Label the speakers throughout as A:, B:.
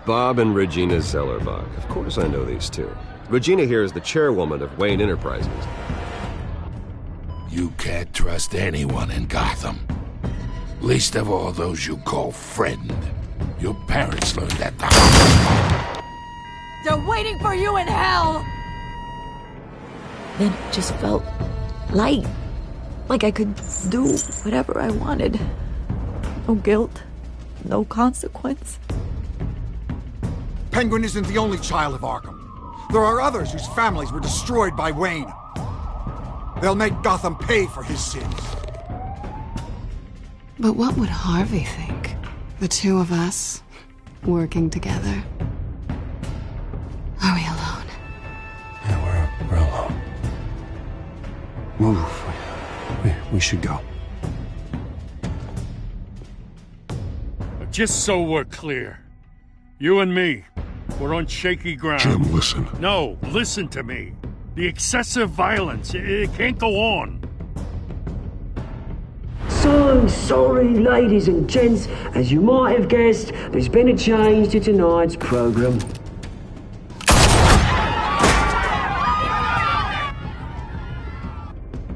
A: Bob and Regina Zellerbach. Of course I know these two. Regina here is the chairwoman of Wayne Enterprises.
B: You can't trust anyone in Gotham. Least of all those you call friend. Your parents learned that the
C: They're waiting for you in hell! Then it just felt light. Like I could do whatever I wanted. No guilt. No consequence.
D: Penguin isn't the only child of Arkham. There are others whose families were destroyed by Wayne. They'll make Gotham pay for his sins.
E: But what would Harvey think? The two of us, working together. Are we alone?
F: Yeah, we're alone. Move. We should go.
G: Just so we're clear, you and me, we're on shaky ground.
F: Jim, listen.
G: No, listen to me. The excessive violence, it can't go on.
H: So sorry, ladies and gents. As you might have guessed, there's been a change to tonight's program.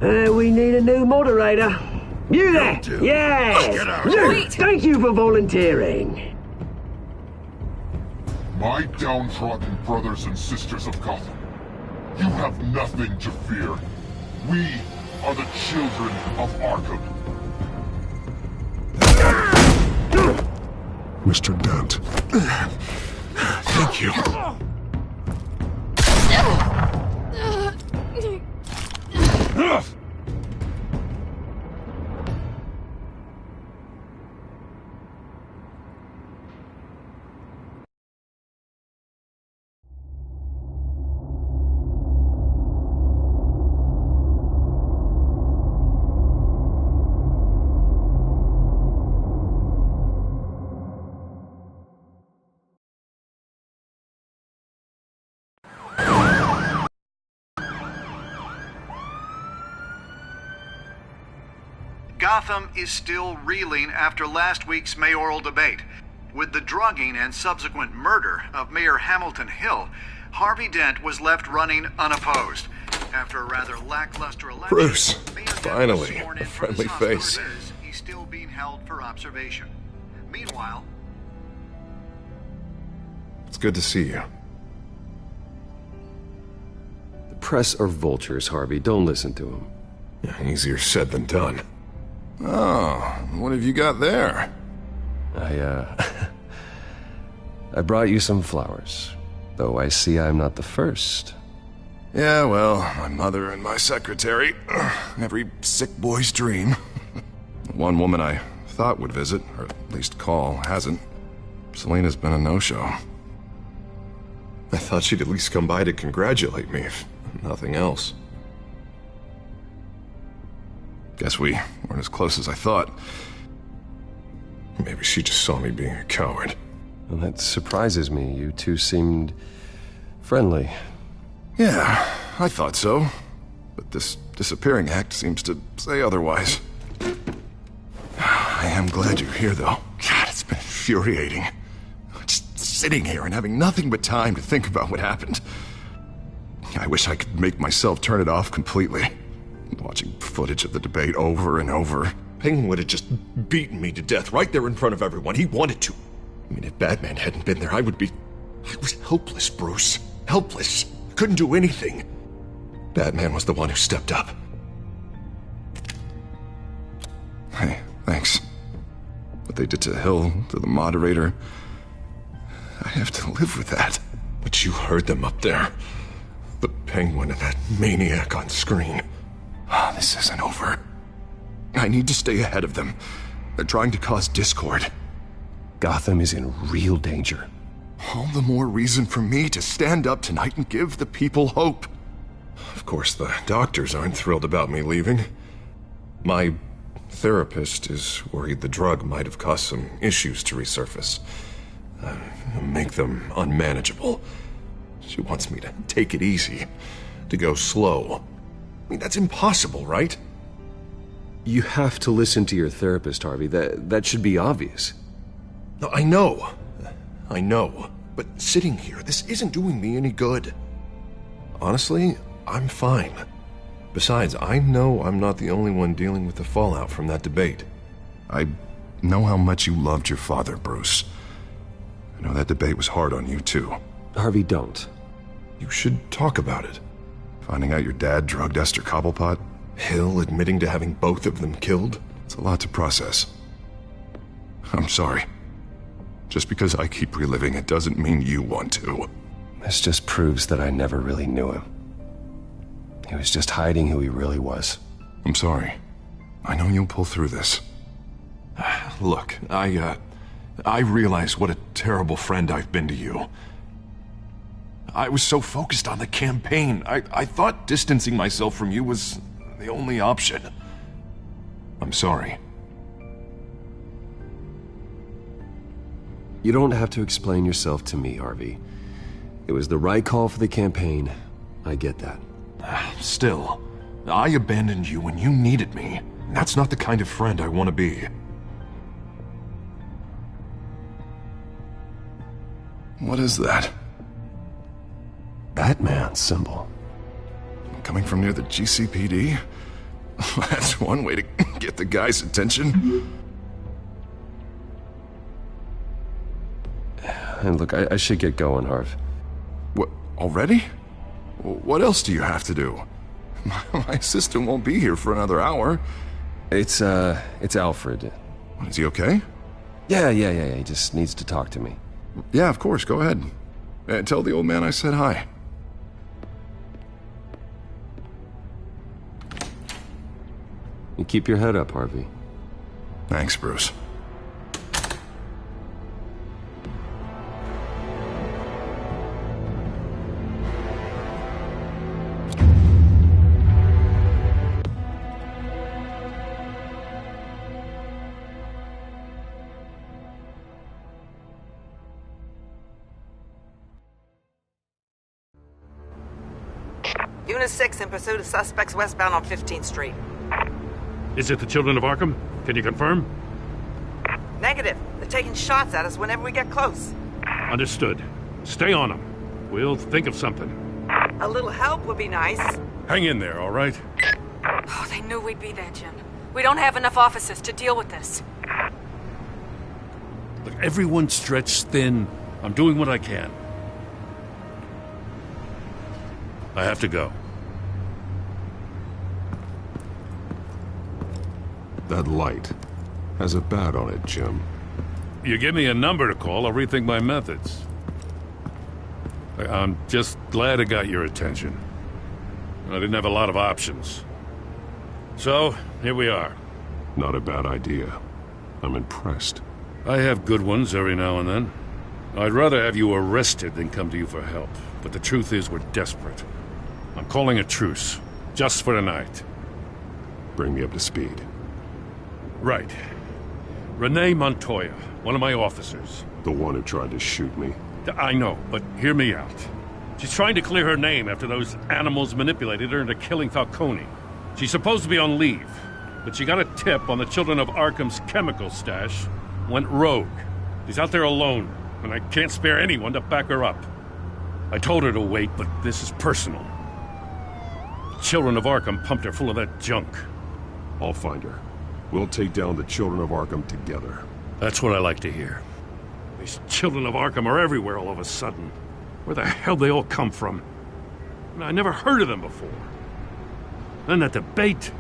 H: We need a new moderator. You there? Yeah! Luke, thank you for volunteering.
I: My downtrodden brothers and sisters of Gotham, you have nothing to fear. We are the children of Arkham.
F: Mr. Dent. Thank you.
J: Gotham is still reeling after last week's mayoral debate. With the drugging and subsequent murder of Mayor Hamilton Hill, Harvey Dent was left running unopposed. After a rather lackluster election,
F: Bruce,
J: Mayor Dent
F: finally,
J: was sworn
F: a
J: in for
F: friendly
J: this hospital
F: face.
J: it is. He's still being held for observation. Meanwhile,
F: It's good to see you.
A: The press are vultures, Harvey. Don't listen to them.
F: Yeah, easier said than done. Oh, what have you got there?
A: I brought you some flowers. Though I see I'm not the first.
F: Yeah, well, my mother and my secretary. Every sick boy's dream. One woman I thought would visit, or at least call, hasn't. Selena's been a no-show. I thought she'd at least come by to congratulate me, if nothing else. Guess we weren't as close as I thought. Maybe she just saw me being a coward.
A: Well, that surprises me. You two seemed friendly.
F: Yeah, I thought so. But this disappearing act seems to say otherwise. I am glad you're here, though. God, it's been infuriating. Just sitting here and having nothing but time to think about what happened. I wish I could make myself turn it off completely. Watching footage of the debate over and over. Penguin would have just beaten me to death right there in front of everyone. He wanted to. I mean, if Batman hadn't been there, I was helpless, Bruce. Helpless. Couldn't do anything. Batman was the one who stepped up. Hey, thanks. What they did to Hill, to the moderator, I have to live with that. But you heard them up there. The Penguin and that maniac on screen. This isn't over. I need to stay ahead of them. They're trying to cause discord.
A: Gotham is in real danger.
F: All the more reason for me to stand up tonight and give the people hope. Of course, the doctors aren't thrilled about me leaving. My therapist is worried the drug might have caused some issues to resurface. Make them unmanageable. She wants me to take it easy, to go slow. I mean, that's impossible, right?
A: You have to listen to your therapist, Harvey. That should be obvious.
F: No, I know. But sitting here, this isn't doing me any good. Honestly, I'm fine. Besides, I know I'm not the only one dealing with the fallout from that debate. I know how much you loved your father, Bruce. I know that debate was hard on you, too.
A: Harvey, don't.
F: You should talk about it. Finding out your dad drugged Esther Cobblepot, Hill admitting to having both of them killed. It's a lot to process. I'm sorry. Just because I keep reliving it doesn't mean you want to.
A: This just proves that I never really knew him. He was just hiding who he really was.
F: I'm sorry. I know you'll pull through this. Look, I realize what a terrible friend I've been to you. I was so focused on the campaign. I thought distancing myself from you was the only option. I'm sorry.
A: You don't have to explain yourself to me, Harvey. It was the right call for the campaign. I get that.
F: Still, I abandoned you when you needed me. That's not the kind of friend I want to be. What is that?
A: Batman symbol.
F: Coming from near the GCPD? That's one way to get the guy's attention.
A: And look, I should get going, Harv.
F: What, already? What else do you have to do? My assistant won't be here for another hour.
A: It's Alfred.
F: Is he okay?
A: Yeah, he just needs to talk to me.
F: Yeah, of course, go ahead. Tell the old man I said hi.
A: You keep your head up, Harvey.
F: Thanks, Bruce.
K: Unit 6 in pursuit of suspects westbound on 15th Street.
G: Is it the Children of Arkham? Can you confirm?
K: Negative. They're taking shots at us whenever we get close.
G: Understood. Stay on them. We'll think of something.
K: A little help would be nice.
G: Hang in there, all right?
L: Oh, they knew we'd be there, Jim. We don't have enough officers to deal with this.
G: Look, everyone's stretched thin. I'm doing what I can. I have to go.
F: That light has a bat on it, Jim.
G: You give me a number to call, I'll rethink my methods. I'm just glad it got your attention. I didn't have a lot of options. So, here we are.
F: Not a bad idea. I'm impressed.
G: I have good ones every now and then. I'd rather have you arrested than come to you for help. But the truth is, we're desperate. I'm calling a truce, just for tonight.
F: Bring me up to speed.
G: Right. Renee Montoya, one of my officers.
F: The one who tried to shoot me?
G: I know, but hear me out. She's trying to clear her name after those animals manipulated her into killing Falcone. She's supposed to be on leave, but she got a tip on the Children of Arkham's chemical stash, went rogue. She's out there alone, and I can't spare anyone to back her up. I told her to wait, but this is personal. The Children of Arkham pumped her full of that junk.
F: I'll find her. We'll take down the Children of Arkham together.
G: That's what I like to hear. These Children of Arkham are everywhere all of a sudden. Where the hell they all come from? I never heard of them before. Then that debate.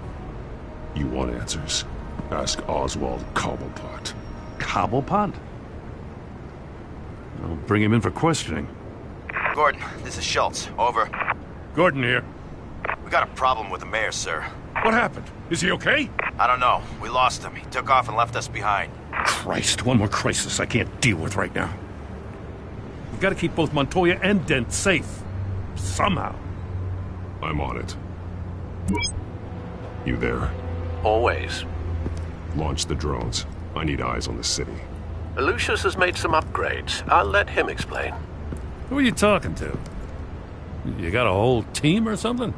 F: You want answers? Ask Oswald Cobblepot.
G: Cobblepot? I'll bring him in for questioning.
M: Gordon, this is Schultz. Over.
G: Gordon here.
M: We got a problem with the mayor, sir.
G: What happened? Is he okay?
M: I don't know. We lost him. He took off and left us behind.
G: Christ, one more crisis I can't deal with right now. We've got to keep both Montoya and Dent safe. Somehow.
F: I'm on it. You there?
N: Always.
F: Launch the drones. I need eyes on the city.
N: Lucius has made some upgrades. I'll let him explain.
G: Who are you talking to? You got a whole team or something?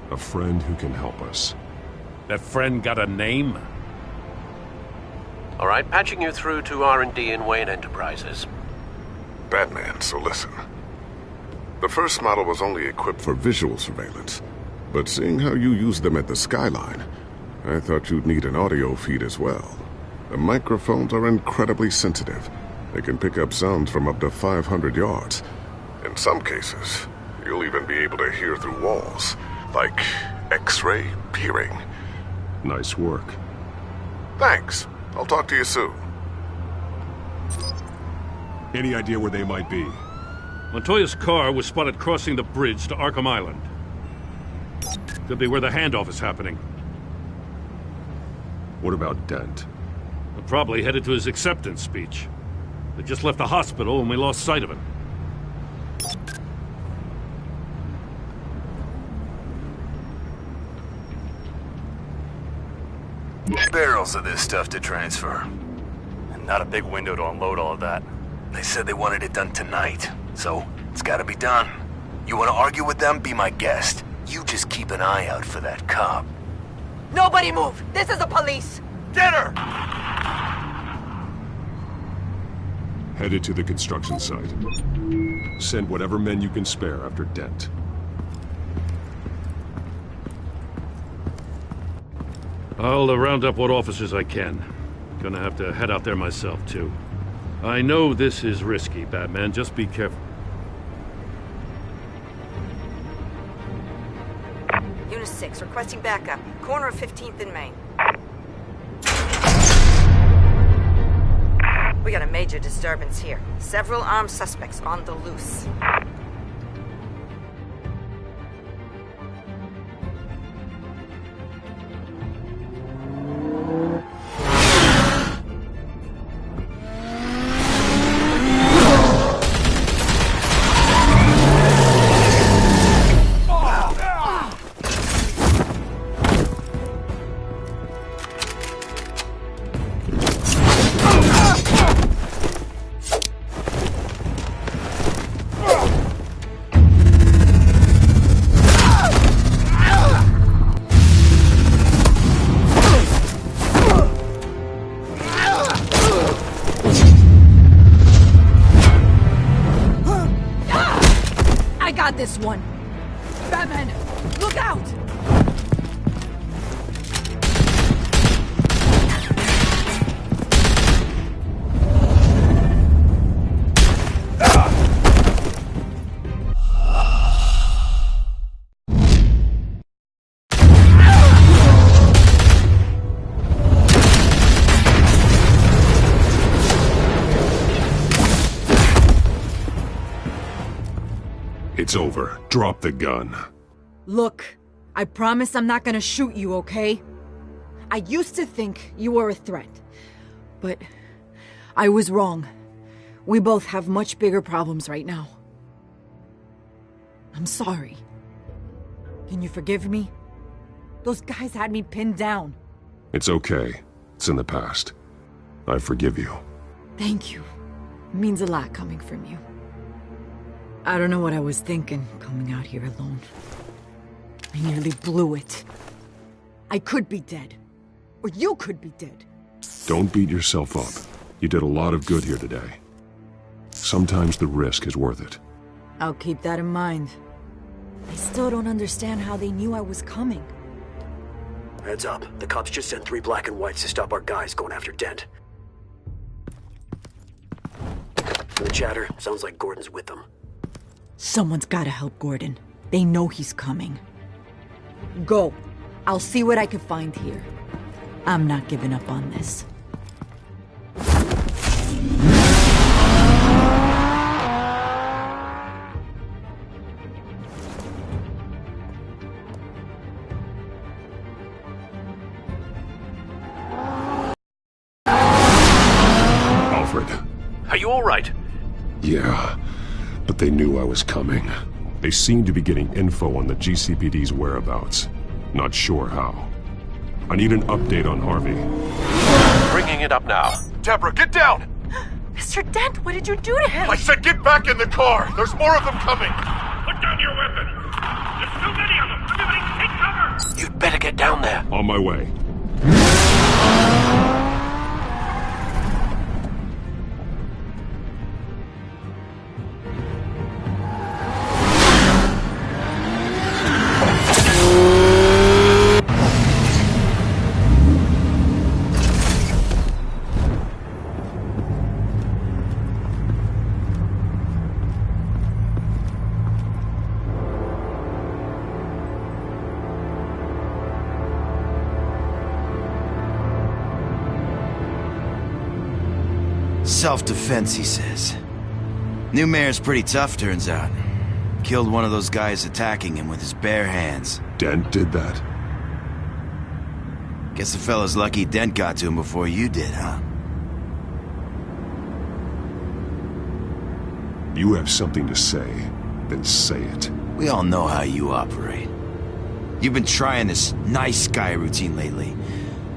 F: A friend who can help us.
G: That friend got a name?
N: All right, patching you through to R&D in Wayne Enterprises.
O: Batman, so listen. The first model was only equipped for visual surveillance, but seeing how you use them at the Skyline, I thought you'd need an audio feed as well. The microphones are incredibly sensitive. They can pick up sounds from up to 500 yards. In some cases, you'll even be able to hear through walls, like X-ray peering.
P: Nice work.
O: Thanks. I'll talk to you soon.
P: Any idea where they might be?
G: Montoya's car was spotted crossing the bridge to Arkham Island. Could be where the handoff is happening.
P: What about Dent?
G: We're probably headed to his acceptance speech. They just left the hospital and we lost sight of him.
Q: Barrels of this stuff to transfer. And not a big window to unload all of that. They said they wanted it done tonight, so it's gotta be done. You wanna argue with them? Be my guest. You just keep an eye out for that cop.
K: Nobody move! This is the police!
Q: Get her!
P: Headed to the construction site. Send whatever men you can spare after Dent.
G: I'll round up what officers I can. Gonna have to head out there myself, too. I know this is risky, Batman. Just be careful.
K: Unit 6, requesting backup. Corner of 15th and Main. We got a major disturbance here. Several armed suspects on the loose.
C: This one. Batman, look out!
P: It's over. Drop the gun.
C: Look, I promise I'm not gonna shoot you, okay? I used to think you were a threat, but I was wrong. We both have much bigger problems right now. I'm sorry. Can you forgive me? Those guys had me pinned down.
P: It's okay. It's in the past. I forgive you.
C: Thank you. It means a lot coming from you. I don't know what I was thinking, coming out here alone. I nearly blew it. I could be dead. Or you could be dead.
P: Don't beat yourself up. You did a lot of good here today. Sometimes the risk is worth it.
C: I'll keep that in mind. I still don't understand how they knew I was coming.
R: Heads up. The cops just sent 3 black and whites to stop our guys going after Dent. The chatter sounds like Gordon's with them.
C: Someone's gotta help Gordon. They know he's coming. Go. I'll see what I can find here. I'm not giving up on this.
P: Alfred.
N: Are you all right?
P: Yeah, but they knew I was coming. They seem to be getting info on the GCPD's whereabouts. Not sure how. I need an update on Harvey.
N: Bringing it up now.
Q: Deborah, get down!
L: Mr. Dent, what did you do to him?
Q: I said get back in the car! There's more of them coming!
G: Put down your weapon! There's too many of them! Everybody take cover!
N: You'd better get down there.
P: On my way.
M: Self-defense, he says. New mayor's pretty tough, turns out. Killed one of those guys attacking him with his bare hands.
P: Dent did that?
M: Guess the fella's lucky Dent got to him before you did, huh?
P: You have something to say, then say it.
M: We all know how you operate. You've been trying this nice guy routine lately,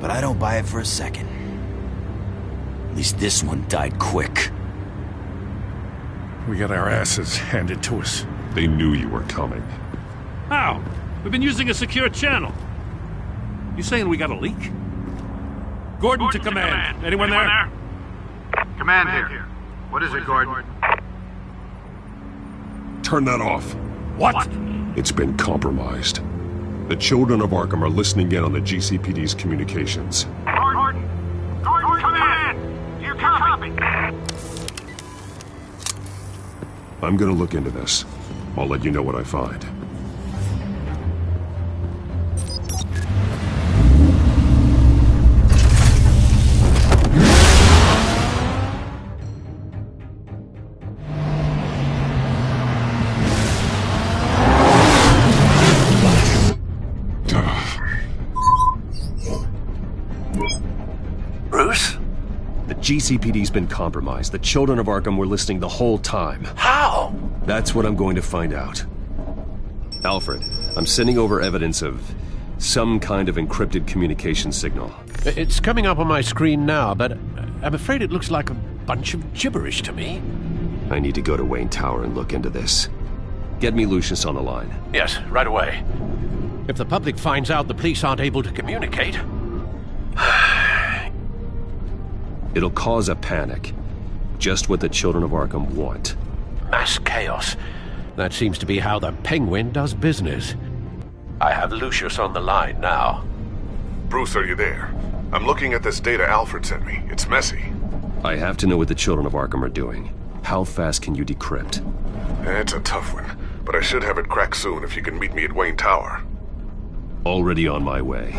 M: but I don't buy it for a second. At least this one died quick.
G: We got our asses handed to us.
P: They knew you were coming.
G: How? We've been using a secure channel. You saying we got a leak? Gordon to command. Anyone there?
J: Command here. What is it, Gordon?
P: Turn that off.
G: What?
P: It's been compromised. The children of Arkham are listening in on the GCPD's communications.
J: Gordon, command! You copy?
P: I'm gonna look into this. I'll let you know what I find.
N: Bruce?
A: The GCPD's been compromised. The children of Arkham were listening the whole time.
N: How?
A: That's what I'm going to find out. Alfred, I'm sending over evidence of some kind of encrypted communication signal.
N: It's coming up on my screen now, but I'm afraid it looks like a bunch of gibberish to me.
A: I need to go to Wayne Tower and look into this. Get me Lucius on the line.
N: Yes, right away. If the public finds out the police aren't able to communicate...
A: It'll cause a panic. Just what the children of Arkham want.
N: Mass chaos. That seems to be how the Penguin does business. I have Lucius on the line now.
O: Bruce, are you there? I'm looking at this data Alfred sent me. It's messy.
A: I have to know what the children of Arkham are doing. How fast can you decrypt?
O: It's a tough one, but I should have it cracked soon if you can meet me at Wayne Tower.
A: Already on my way.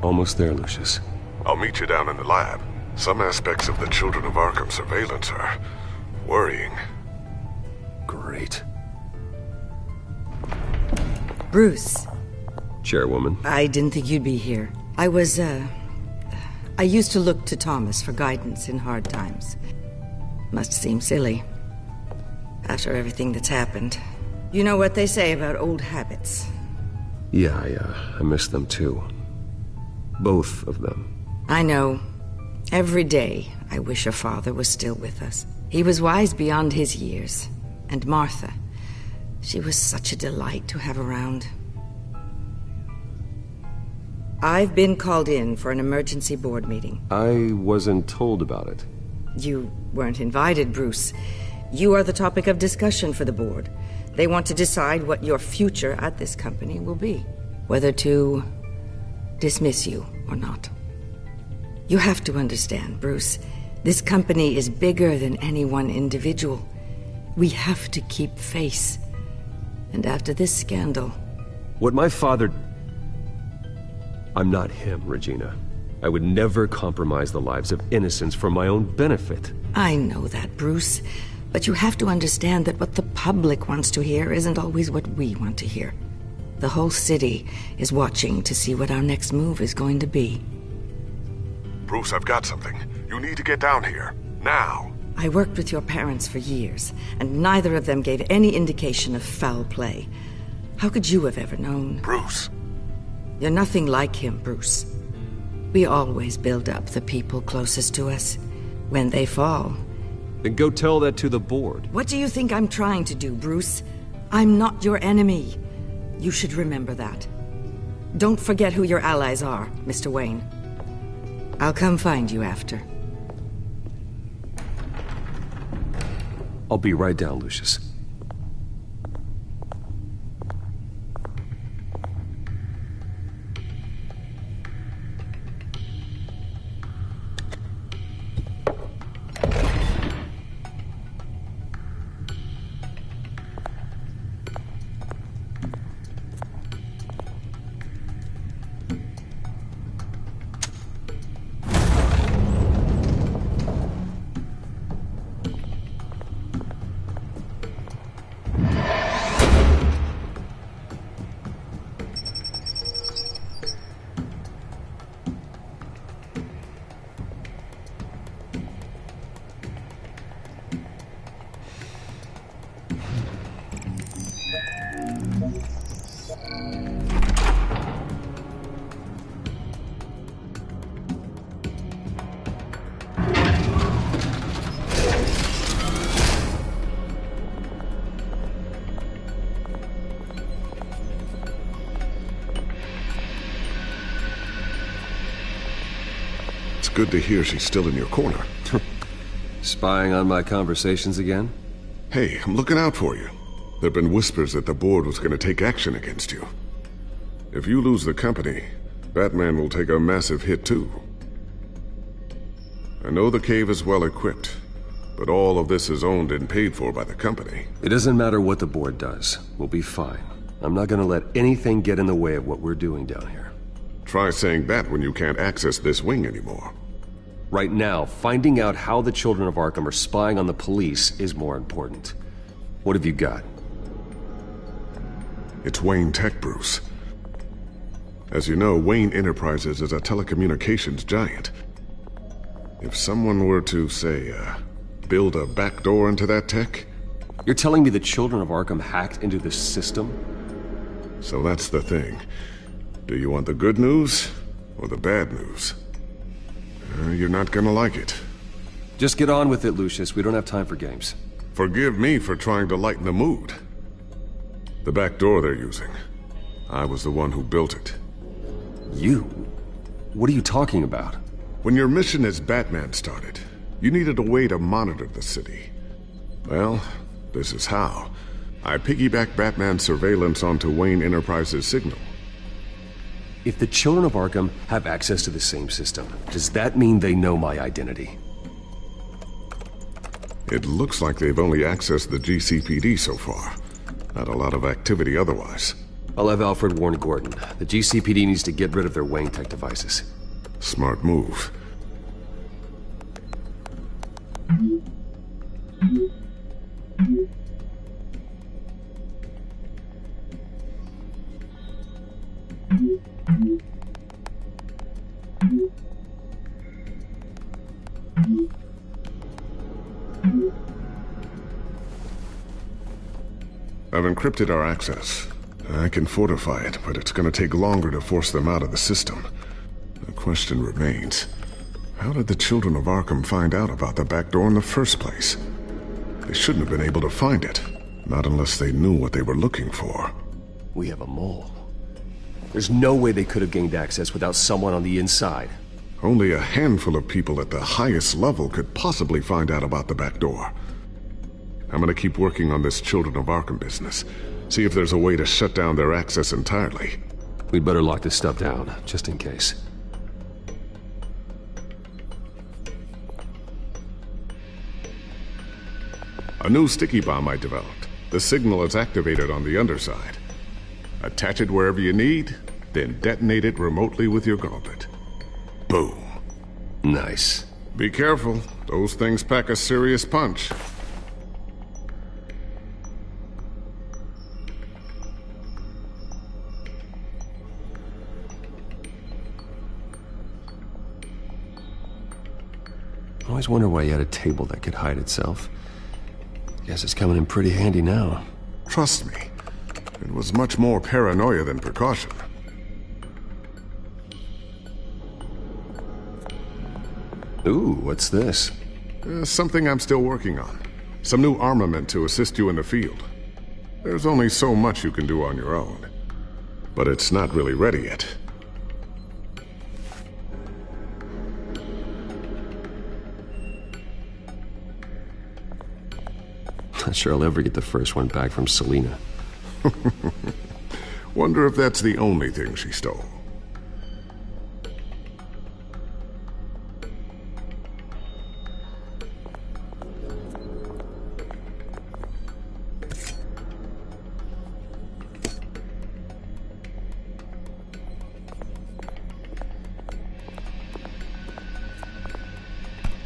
A: Almost there, Lucius.
O: I'll meet you down in the lab. Some aspects of the Children of Arkham surveillance are worrying.
A: Great.
C: Bruce.
A: Chairwoman.
C: I didn't think you'd be here. I used to look to Thomas for guidance in hard times. Must seem silly. After everything that's happened. You know what they say about old habits.
A: Yeah, I miss them too. Both of them.
C: I know. Every day, I wish your father was still with us. He was wise beyond his years. And Martha, she was such a delight to have around. I've been called in for an emergency board meeting.
A: I wasn't told about it.
C: You weren't invited, Bruce. You are the topic of discussion for the board. They want to decide what your future at this company will be. Whether to dismiss you or not. You have to understand, Bruce. This company is bigger than any one individual. We have to keep face. And after this scandal...
A: What my father... I'm not him, Regina. I would never compromise the lives of innocents for my own benefit.
C: I know that, Bruce. But you have to understand that what the public wants to hear isn't always what we want to hear. The whole city is watching to see what our next move is going to be.
O: Bruce, I've got something. You need to get down here. Now.
C: I worked with your parents for years, and neither of them gave any indication of foul play. How could you have ever known?
O: Bruce.
C: You're nothing like him, Bruce. We always build up the people closest to us. When they fall...
A: Then go tell that to the board.
C: What do you think I'm trying to do, Bruce? I'm not your enemy. You should remember that. Don't forget who your allies are, Mr. Wayne. I'll come find you after.
A: I'll be right down, Lucius.
O: Good to hear she's still in your corner.
A: Spying on my conversations again?
O: Hey, I'm looking out for you. There've been whispers that the board was going to take action against you. If you lose the company, Batman will take a massive hit too. I know the cave is well equipped, but all of this is owned and paid for by the company.
A: It doesn't matter what the board does. We'll be fine. I'm not going to let anything get in the way of what we're doing down here.
O: Try saying that when you can't access this wing anymore.
A: Right now, finding out how the children of Arkham are spying on the police is more important. What have you got?
O: It's Wayne Tech, Bruce. As you know, Wayne Enterprises is a telecommunications giant. If someone were to, say, build a backdoor into that tech...
A: You're telling me the children of Arkham hacked into this system?
O: So that's the thing. Do you want the good news or the bad news? You're not gonna like it.
A: Just get on with it, Lucius. We don't have time for games.
O: Forgive me for trying to lighten the mood. The back door they're using. I was the one who built it.
A: You? What are you talking about?
O: When your mission as Batman started, you needed a way to monitor the city. Well, this is how. I piggybacked Batman's surveillance onto Wayne Enterprises' signal.
A: If the children of Arkham have access to the same system, does that mean they know my identity?
O: It looks like they've only accessed the GCPD so far. Not a lot of activity otherwise.
A: I'll have Alfred warn Gordon. The GCPD needs to get rid of their Wayne Tech devices.
O: Smart move. I've encrypted our access. I can fortify it, but it's gonna take longer to force them out of the system. The question remains, how did the children of Arkham find out about the back door in the first place? They shouldn't have been able to find it, not unless they knew what they were looking for.
A: We have a mole. There's no way they could have gained access without someone on the inside.
O: Only a handful of people at the highest level could possibly find out about the back door. I'm gonna keep working on this Children of Arkham business. See if there's a way to shut down their access entirely.
A: We'd better lock this stuff down, just in case.
O: A new sticky bomb I developed. The signal is activated on the underside. Attach it wherever you need, then detonate it remotely with your gauntlet. Boom.
A: Nice.
O: Be careful. Those things pack a serious punch.
A: I always wonder why you had a table that could hide itself. Guess it's coming in pretty handy now.
O: Trust me, it was much more paranoia than precaution.
A: Ooh, what's this?
O: Something I'm still working on. Some new armament to assist you in the field. There's only so much you can do on your own. But it's not really ready yet.
A: Not sure I'll ever get the first one back from Selena.
O: Wonder if that's the only thing she stole.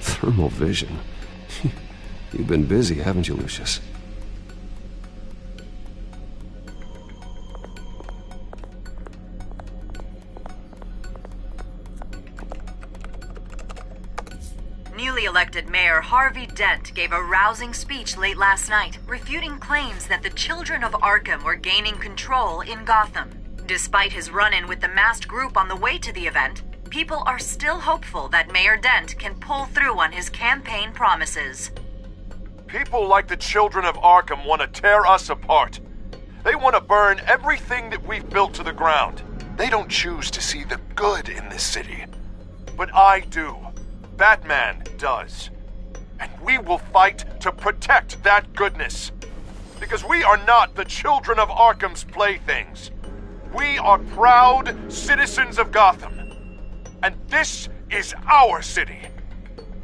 A: Thermal vision. You've been busy, haven't you, Lucius?
S: Newly elected Mayor Harvey Dent gave a rousing speech late last night, refuting claims that the children of Arkham were gaining control in Gotham. Despite his run-in with the masked group on the way to the event, people are still hopeful that Mayor Dent can pull through on his campaign promises.
T: People like the children of Arkham want to tear us apart. They want to burn everything that we've built to the ground. They don't choose to see the good in this city. But I do. Batman does. And we will fight to protect that goodness. Because we are not the children of Arkham's playthings. We are proud citizens of Gotham. And this is our city.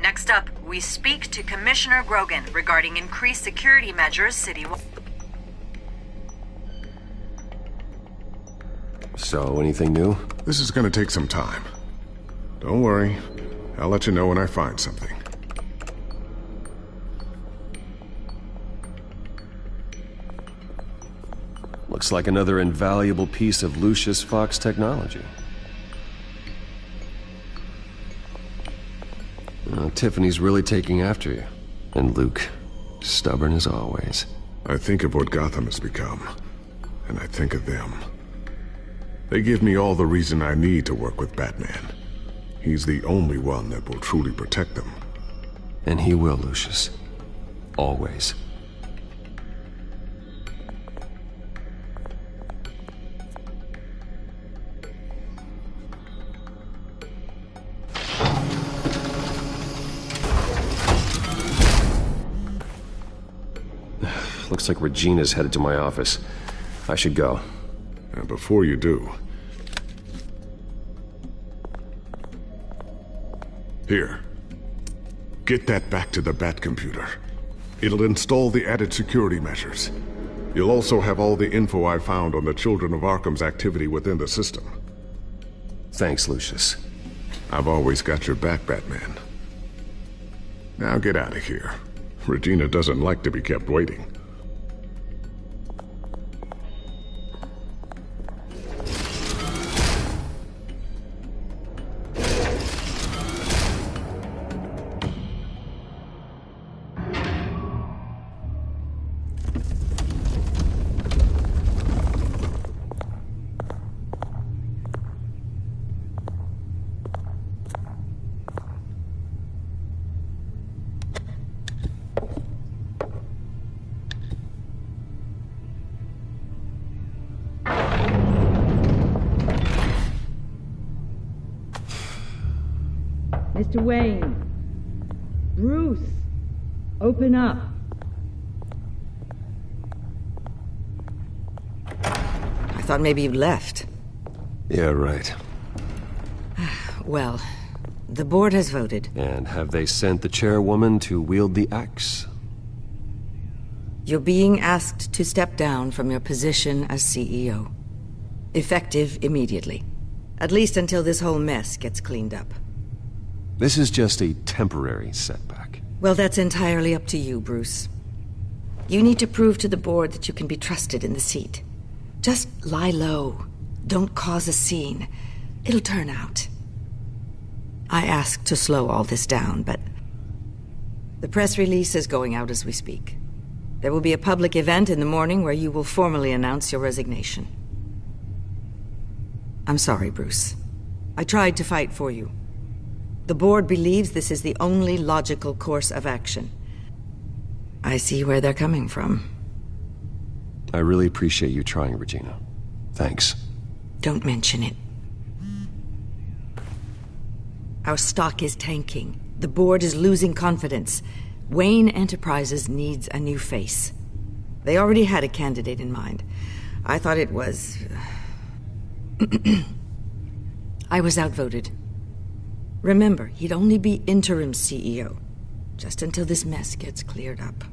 S: Next up, we speak to Commissioner Grogan regarding increased security measures citywide.
A: So, anything new?
O: This is gonna take some time. Don't worry. I'll let you know when I find something.
A: Looks like another invaluable piece of Lucius Fox technology. Tiffany's really taking after you. And Luke, stubborn as always.
O: I think of what Gotham has become, and I think of them. They give me all the reason I need to work with Batman. He's the only one that will truly protect them.
A: And he will, Lucius. Always. Looks like Regina's headed to my office. I should go.
O: And before you do... Here. Get that back to the Bat computer. It'll install the added security measures. You'll also have all the info I found on the Children of Arkham's activity within the system.
A: Thanks, Lucius.
O: I've always got your back, Batman. Now get out of here. Regina doesn't like to be kept waiting.
C: Mr. Wayne. Bruce. Open up.
K: I thought maybe you'd left.
A: Yeah, right.
K: Well, the board has voted.
A: And have they sent the chairwoman to wield the axe?
K: You're being asked to step down from your position as CEO. Effective immediately. At least until this whole mess gets cleaned up.
A: This is just a temporary setback.
K: Well, that's entirely up to you, Bruce. You need to prove to the board that you can be trusted in the seat. Just lie low. Don't cause a scene. It'll turn out. I asked to slow all this down, but... the press release is going out as we speak. There will be a public event in the morning where you will formally announce your resignation. I'm sorry, Bruce. I tried to fight for you. The board believes this is the only logical course of action. I see where they're coming from.
A: I really appreciate you trying, Regina. Thanks.
K: Don't mention it. Our stock is tanking. The board is losing confidence. Wayne Enterprises needs a new face. They already had a candidate in mind. I thought it was... I was outvoted. Remember, he'd only be interim CEO, just until this mess gets cleared up.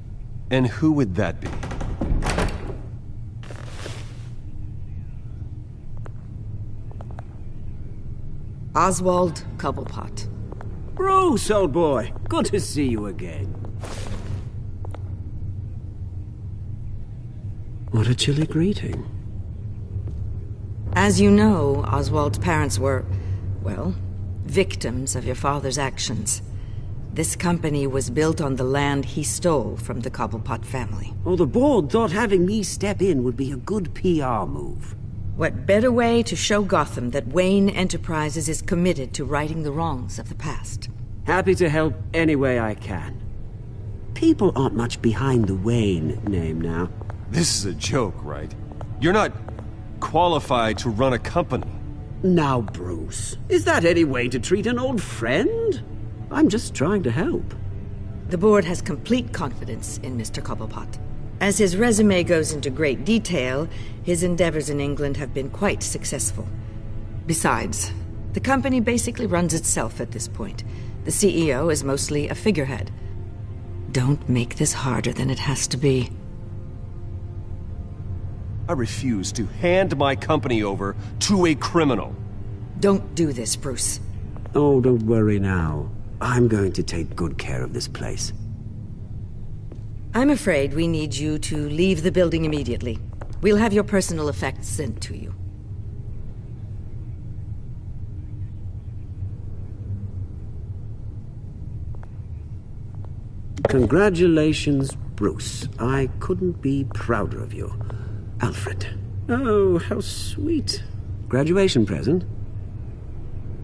A: And who would that be?
K: Oswald Cobblepot.
H: Bruce, old boy. Good to see you again. What a chilly greeting.
K: As you know, Oswald's parents were, well, victims of your father's actions. This company was built on the land he stole from the Cobblepot family.
H: Oh, the board thought having me step in would be a good PR move.
K: What better way to show Gotham that Wayne Enterprises is committed to righting the wrongs of the past?
H: Happy to help any way I can. People aren't much behind the Wayne name now.
A: This is a joke, right? You're not qualified to run a company.
H: Now, Bruce, is that any way to treat an old friend? I'm just trying to help.
K: The board has complete confidence in Mr. Cobblepot. As his resume goes into great detail, his endeavors in England have been quite successful. Besides, the company basically runs itself at this point. The CEO is mostly a figurehead. Don't make this harder than it has to be.
A: I refuse to hand my company over to a criminal.
K: Don't do this, Bruce.
H: Oh, don't worry now. I'm going to take good care of this place.
K: I'm afraid we need you to leave the building immediately. We'll have your personal effects sent to you.
H: Congratulations, Bruce. I couldn't be prouder of you. Alfred. Oh, how sweet. Graduation present?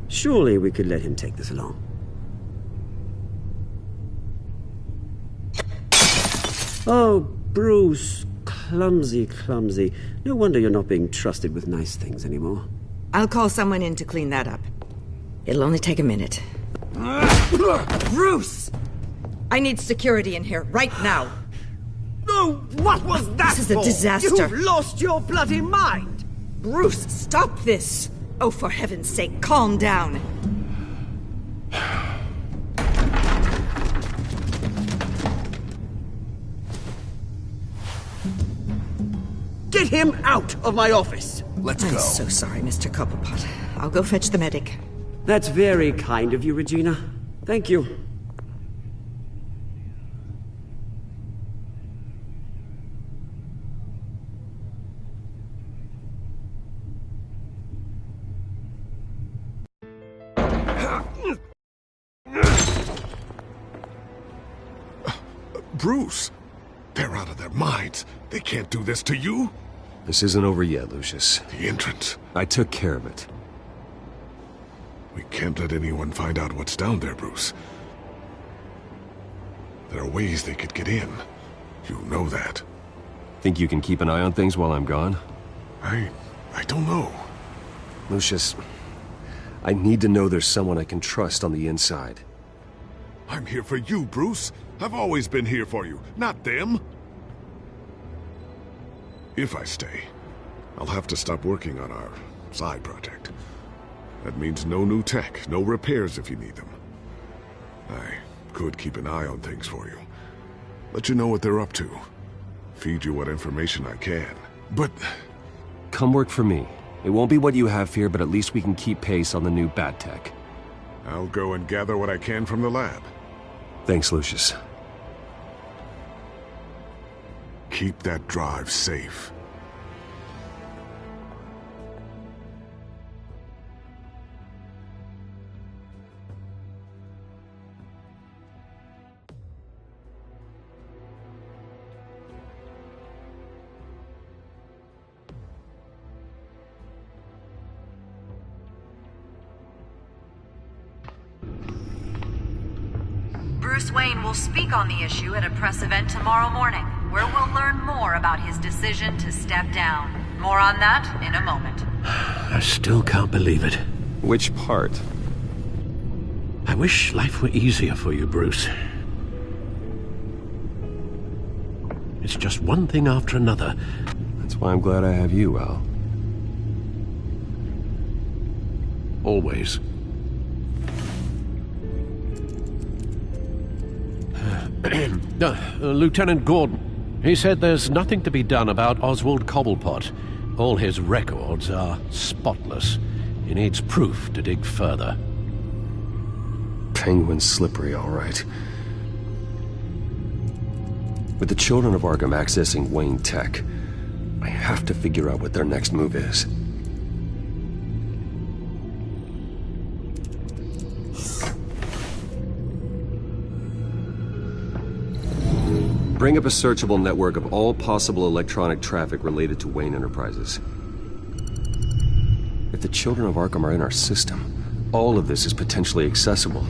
H: Surely we could let him take this along. Oh, Bruce. Clumsy, clumsy. No wonder you're not being trusted with nice things anymore.
K: I'll call someone in to clean that up. It'll only take a minute. Bruce! I need security in here, right now.
H: No, what was that
K: This is a disaster.
H: You've lost your bloody mind!
K: Bruce, stop this! Oh, for heaven's sake, calm down.
H: Get him out of my office!
K: Let's go. I'm so sorry, Mr. Cobblepot. I'll go fetch the medic.
H: That's very kind of you, Regina. Thank you.
O: Bruce, they're out of their minds. They can't do this to you.
A: This isn't over yet, Lucius.
O: The entrance.
A: I took care of it.
O: We can't let anyone find out what's down there, Bruce. There are ways they could get in. You know that.
A: Think you can keep an eye on things while I'm gone?
O: I don't know.
A: Lucius, I need to know there's someone I can trust on the inside.
O: I'm here for you, Bruce. I've always been here for you, not them. If I stay, I'll have to stop working on our side project. That means no new tech, no repairs if you need them. I could keep an eye on things for you. Let you know what they're up to. Feed you what information I can. But...
A: Come work for me. It won't be what you have here, but at least we can keep pace on the new bat tech.
O: I'll go and gather what I can from the lab.
A: Thanks, Lucius.
O: Keep that drive safe.
S: Bruce Wayne will speak on the issue at a press event tomorrow morning, where we'll learn more about his decision to step down. More on that in a moment.
N: I still can't believe it.
A: Which part?
N: I wish life were easier for you, Bruce. It's just one thing after another.
A: That's why I'm glad I have you, Al.
N: Always. Lieutenant Gordon. He said there's nothing to be done about Oswald Cobblepot. All his records are spotless. He needs proof to dig further.
A: Penguin's slippery, all right. With the children of Arkham accessing Wayne Tech, I have to figure out what their next move is. Bring up a searchable network of all possible electronic traffic related to Wayne Enterprises. If the children of Arkham are in our system, all of this is potentially accessible.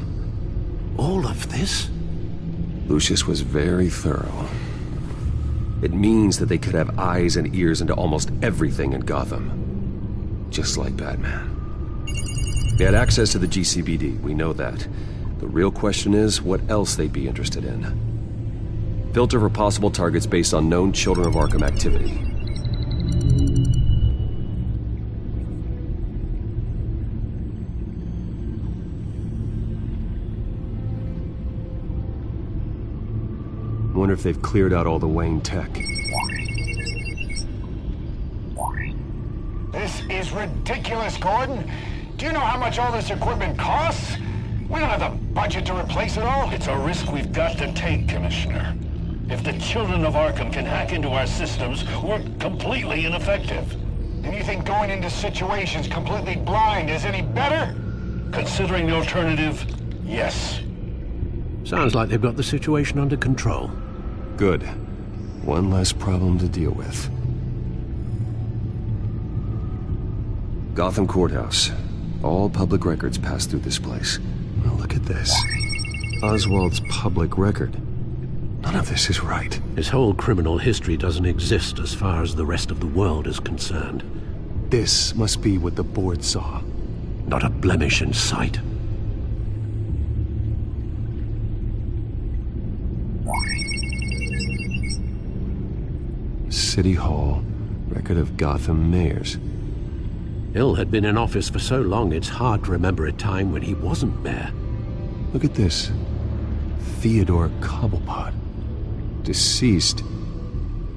N: All of this?
A: Lucius was very thorough. It means that they could have eyes and ears into almost everything in Gotham. Just like Batman. They had access to the GCPD, we know that. The real question is what else they'd be interested in. Filter for possible targets based on known Children of Arkham activity. Wonder if they've cleared out all the Wayne tech.
U: This is ridiculous, Gordon. Do you know how much all this equipment costs? We don't have the budget to replace it all.
V: It's a risk we've got to take, Commissioner. If the Children of Arkham can hack into our systems, we're completely ineffective.
U: And you think going into situations completely blind is any better?
V: Considering the alternative, yes.
N: Sounds like they've got the situation under control.
A: Good. One less problem to deal with. Gotham Courthouse. All public records pass through this place. Well, look at this. Oswald's public record. None of this is right.
N: His whole criminal history doesn't exist as far as the rest of the world is concerned.
A: This must be what the board saw.
N: Not a blemish in sight.
A: City Hall. Record of Gotham mayors.
N: Hill had been in office for so long it's hard to remember a time when he wasn't mayor.
A: Look at this. Theodore Cobblepot. Deceased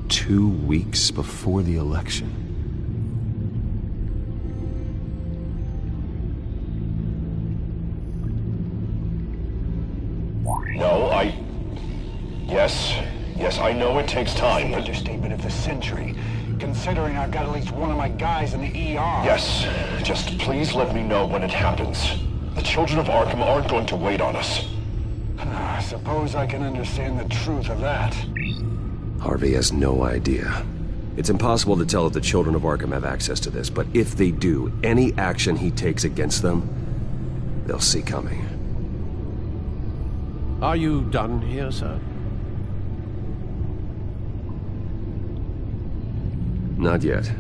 A: 2 weeks before the election.
U: No, Yes, I know it takes time, but... Understatement of the century, considering I've got at least one of my guys in the ER. Yes, just please let me know when it happens. The Children of Arkham aren't going to wait on us. I suppose I can understand the truth of that.
A: Harvey has no idea. It's impossible to tell if the Children of Arkham have access to this, but if they do, any action he takes against them, they'll see coming.
N: Are you done here, sir?
A: Not yet.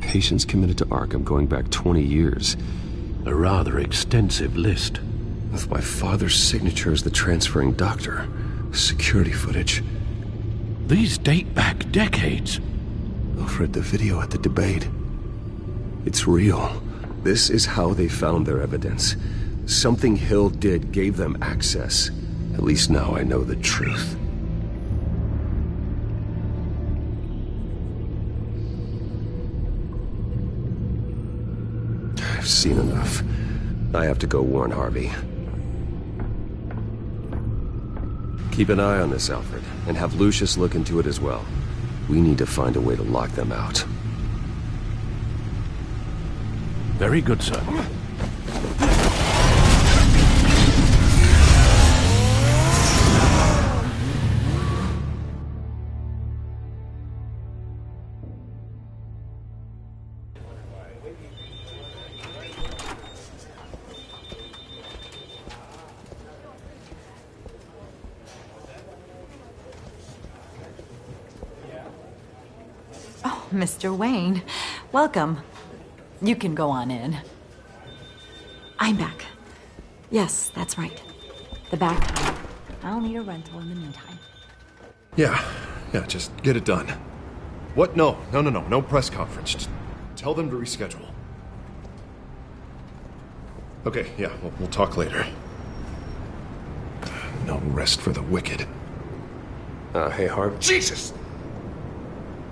A: Patients committed to Arkham going back 20 years.
N: A rather extensive list.
A: With my father's signature as the transferring doctor. Security footage.
N: These date back decades.
A: Alfred, the video at the debate. It's real. This is how they found their evidence. Something Hill did gave them access. At least now I know the truth. I've seen enough. I have to go warn Harvey. Keep an eye on this, Alfred, and have Lucius look into it as well. We need to find a way to lock them out.
N: Very good, sir.
C: Mr. Wayne, welcome. You can go on in. I'm back. Yes, that's right. The back. I'll need a rental in the meantime.
F: Yeah, just get it done. What? No press conference. Just tell them to reschedule. Okay, yeah, we'll talk later. No rest for the wicked.
A: Hey, Harv.
F: Jesus!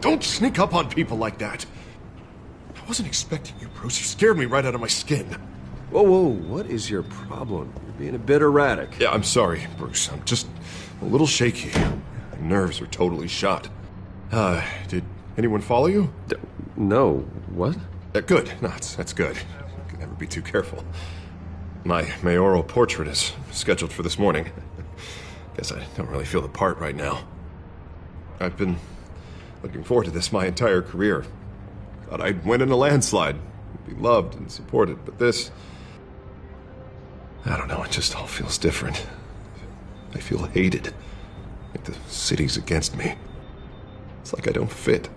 F: Don't sneak up on people like that. I wasn't expecting you, Bruce. You scared me right out of my skin.
A: Whoa, what is your problem? You're being a bit erratic.
F: Yeah, I'm sorry, Bruce. I'm just a little shaky. My nerves are totally shot. Did anyone follow you?
A: No. What?
F: Good. No, that's good. You can never be too careful. My mayoral portrait is scheduled for this morning. Guess I don't really feel the part right now. I've been looking forward to this my entire career. Thought I'd win in a landslide, be loved and supported, but this... I don't know, it just all feels different. I feel hated. Like the city's against me. It's like I don't fit.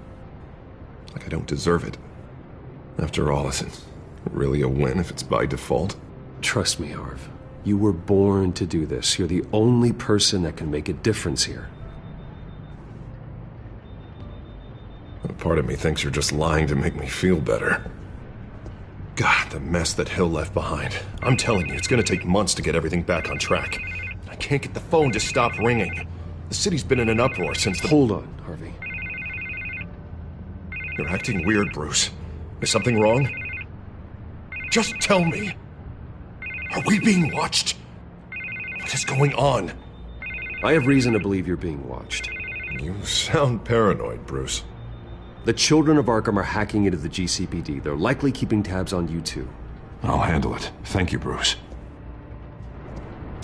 F: Like I don't deserve it. After all, is it really a win if it's by default?
A: Trust me, Harv. You were born to do this. You're the only person that can make a difference here.
F: A part of me thinks you're just lying to make me feel better. God, the mess that Hill left behind. I'm telling you, it's gonna take months to get everything back on track. I can't get the phone to stop ringing. The city's been in an uproar since the...
A: Hold on, Harvey.
F: You're acting weird, Bruce. Is something wrong? Just tell me. Are we being watched? What is going on?
A: I have reason to believe you're being watched.
F: You sound paranoid, Bruce.
A: The children of Arkham are hacking into the GCPD. They're likely keeping tabs on you too.
P: I'll handle it. Thank you, Bruce.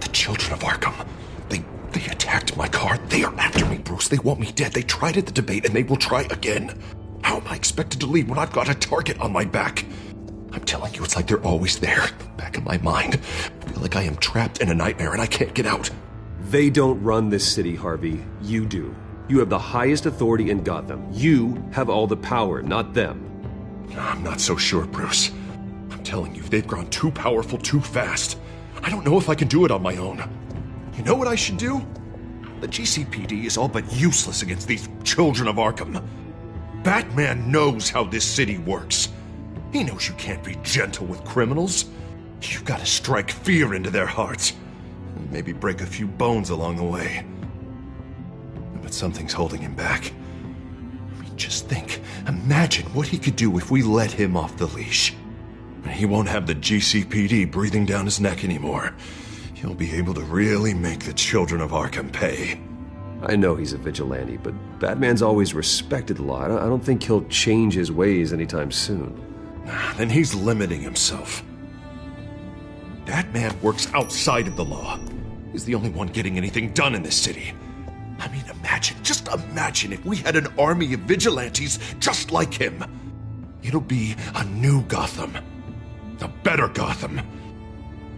F: The children of Arkham. They attacked my car. They are after me, Bruce. They want me dead. They tried at the debate, and they will try again. How am I expected to leave when I've got a target on my back? I'm telling you, it's like they're always there, back in my mind. I feel like I am trapped in a nightmare, and I can't get out.
A: They don't run this city, Harvey. You do. You have the highest authority in Gotham. You have all the power, not them.
F: I'm not so sure, Bruce. I'm telling you, they've grown too powerful too fast. I don't know if I can do it on my own. You know what I should do? The GCPD is all but useless against these children of Arkham. Batman knows how this city works. He knows you can't be gentle with criminals. You've got to strike fear into their hearts. And maybe break a few bones along the way. But something's holding him back. I mean, just think. Imagine what he could do if we let him off the leash. He won't have the GCPD breathing down his neck anymore. He'll be able to really make the children of Arkham pay.
A: I know he's a vigilante, but Batman's always respected the law. I don't think he'll change his ways anytime soon.
F: Then he's limiting himself. Batman works outside of the law. He's the only one getting anything done in this city. I mean, just imagine if we had an army of vigilantes just like him. It'll be a new Gotham. A better Gotham.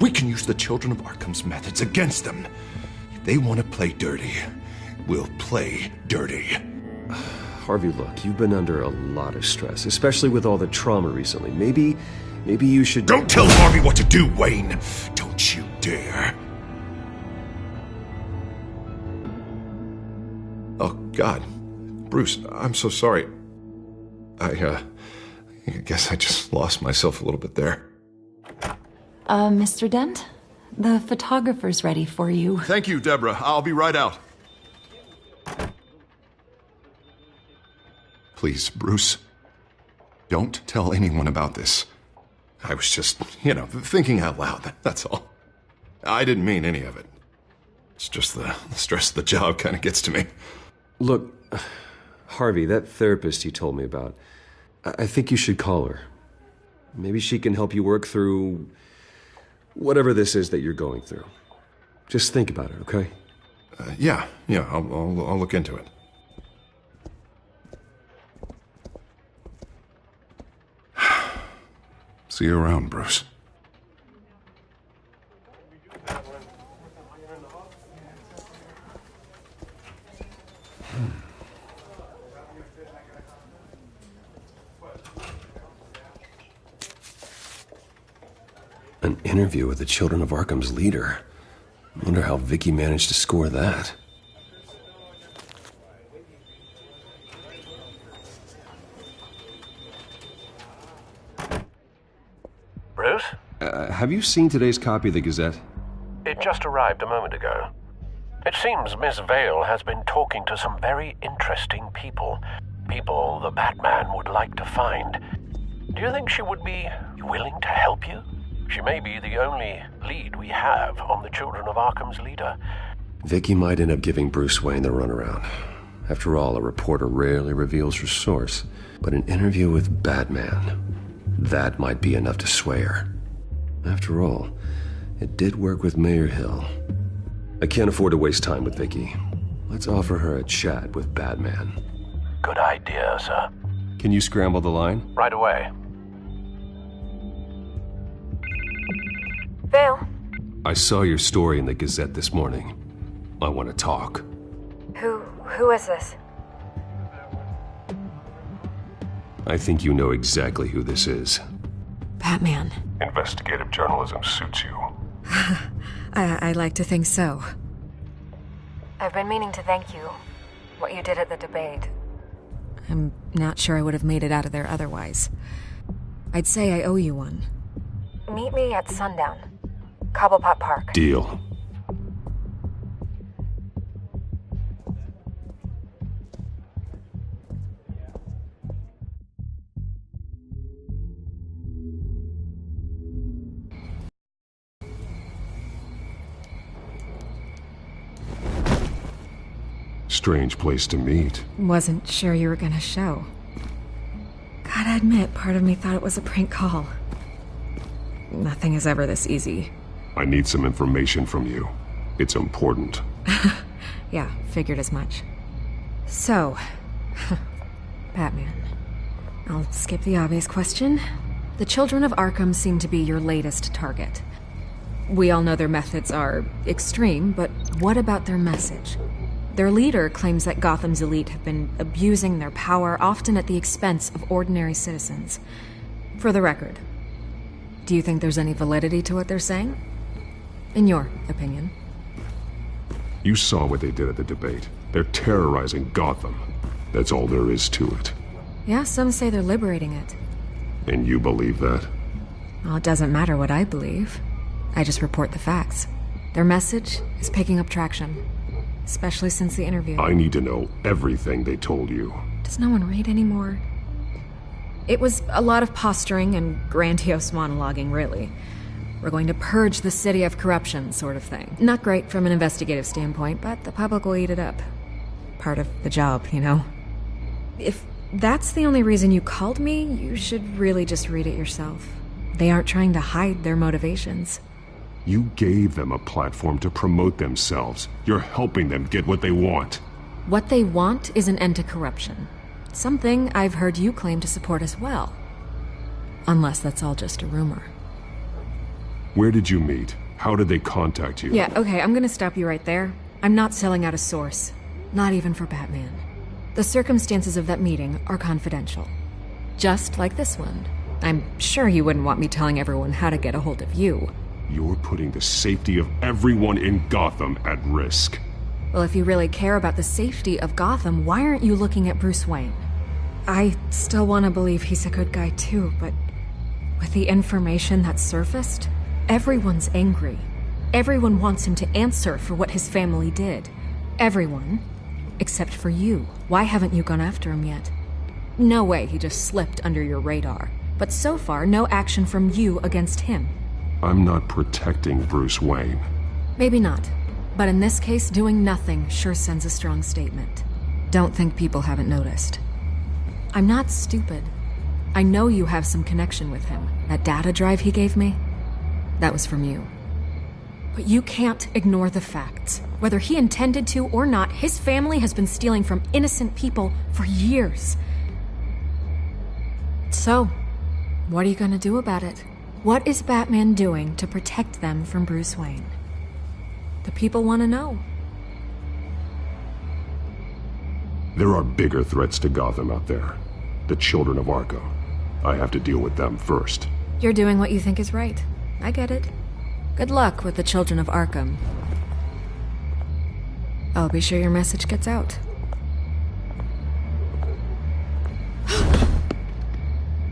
F: We can use the children of Arkham's methods against them. If they want to play dirty, we'll play dirty.
A: Harvey, look, you've been under a lot of stress, especially with all the trauma recently. Maybe you should...
F: Don't tell Harvey what to do, Wayne! Don't you dare. Oh, God. Bruce, I'm so sorry. I guess I just lost myself a little bit there.
B: Mr. Dent? The photographer's ready for you.
F: Thank you, Deborah. I'll be right out. Please, Bruce. Don't tell anyone about this. I was just, thinking out loud, that's all. I didn't mean any of it. It's just the stress of the job kind of gets to me.
A: Look, Harvey, that therapist you told me about, I think you should call her. Maybe she can help you work through whatever this is that you're going through. Just think about it, okay?
F: Yeah, I'll look into it. See you around, Bruce.
A: An interview with the Children of Arkham's leader. Wonder how Vicky managed to score that.
N: Bruce?
A: Have you seen today's copy of the Gazette?
N: It just arrived a moment ago. It seems Miss Vale has been talking to some very interesting people. People the Batman would like to find. Do you think she would be willing to help you? She may be the only lead we have on the Children of Arkham's leader.
A: Vicky might end up giving Bruce Wayne the runaround. After all, a reporter rarely reveals her source. But an interview with Batman, that might be enough to sway her. After all, it did work with Mayor Hill. I can't afford to waste time with Vicky. Let's offer her a chat with Batman.
N: Good idea, sir.
A: Can you scramble the line?
N: Right away.
L: Vale?
A: I saw your story in the Gazette this morning. I want to talk.
L: Who is this?
A: I think you know exactly who this is.
C: Batman.
P: Investigative journalism suits you.
C: I like to think so.
L: I've been meaning to thank you. What you did at the debate.
C: I'm not sure I would have made it out of there otherwise. I'd say I owe you one.
L: Meet me at sundown. Cobblepot Park.
A: Deal.
P: Strange place to meet.
C: Wasn't sure you were gonna show. Gotta admit, part of me thought it was a prank call. Nothing is ever this easy.
P: I need some information from you. It's important.
C: Yeah, figured as much. So, Batman. I'll skip the obvious question. The Children of Arkham seem to be your latest target. We all know their methods are extreme, but what about their message? Their leader claims that Gotham's elite have been abusing their power, often at the expense of ordinary citizens. For the record, do you think there's any validity to what they're saying? In your opinion?
P: You saw what they did at the debate. They're terrorizing Gotham. That's all there is to it.
C: Yeah, some say they're liberating it.
P: And you believe that?
C: Well, it doesn't matter what I believe. I just report the facts. Their message is picking up traction. Especially since the interview.
P: I need to know everything they told you.
C: Does no one read anymore? It was a lot of posturing and grandiose monologuing, really. We're going to purge the city of corruption, sort of thing. Not great from an investigative standpoint, but the public will eat it up. Part of the job, you know? If that's the only reason you called me, you should really just read it yourself. They aren't trying to hide their motivations.
P: You gave them a platform to promote themselves. You're helping them get what they want.
C: What they want is an end to corruption. Something I've heard you claim to support as well. Unless that's all just a rumor.
P: Where did you meet? How did they contact you?
C: Yeah, okay, I'm gonna stop you right there. I'm not selling out a source. Not even for Batman. The circumstances of that meeting are confidential. Just like this one. I'm sure you wouldn't want me telling everyone how to get a hold of you.
P: You're putting the safety of everyone in Gotham at risk.
C: Well, if you really care about the safety of Gotham, why aren't you looking at Bruce Wayne? I still want to believe he's a good guy too, but with the information that's surfaced, everyone's angry. Everyone wants him to answer for what his family did. Everyone, except for you. Why haven't you gone after him yet? No way he just slipped under your radar. But so far, no action from you against him.
P: I'm not protecting Bruce Wayne.
C: Maybe not. But in this case, doing nothing sure sends a strong statement. Don't think people haven't noticed. I'm not stupid. I know you have some connection with him. That data drive he gave me, that was from you. But you can't ignore the facts. Whether he intended to or not, his family has been stealing from innocent people for years. So, what are you gonna do about it? What is Batman doing to protect them from Bruce Wayne? The people want to know.
P: There are bigger threats to Gotham out there. The Children of Arkham. I have to deal with them first.
C: You're doing what you think is right.
D: I get it. Good luck with the children of Arkham. I'll be sure your message gets out.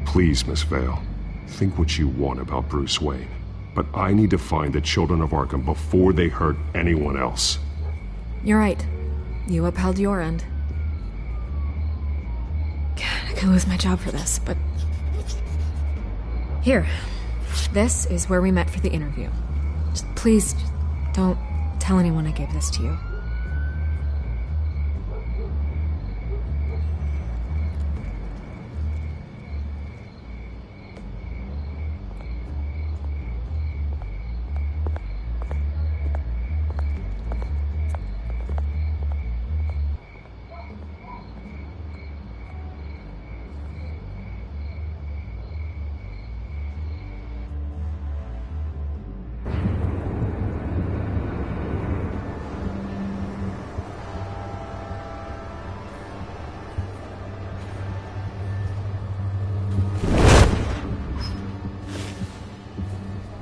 P: Please, Miss Vale, think what you want about Bruce Wayne. But I need to find the children of Arkham before they hurt anyone else.
D: You're right. You upheld your end. God, I could lose my job for this, but... Here. This is where we met for the interview. Please, don't tell anyone I gave this to you.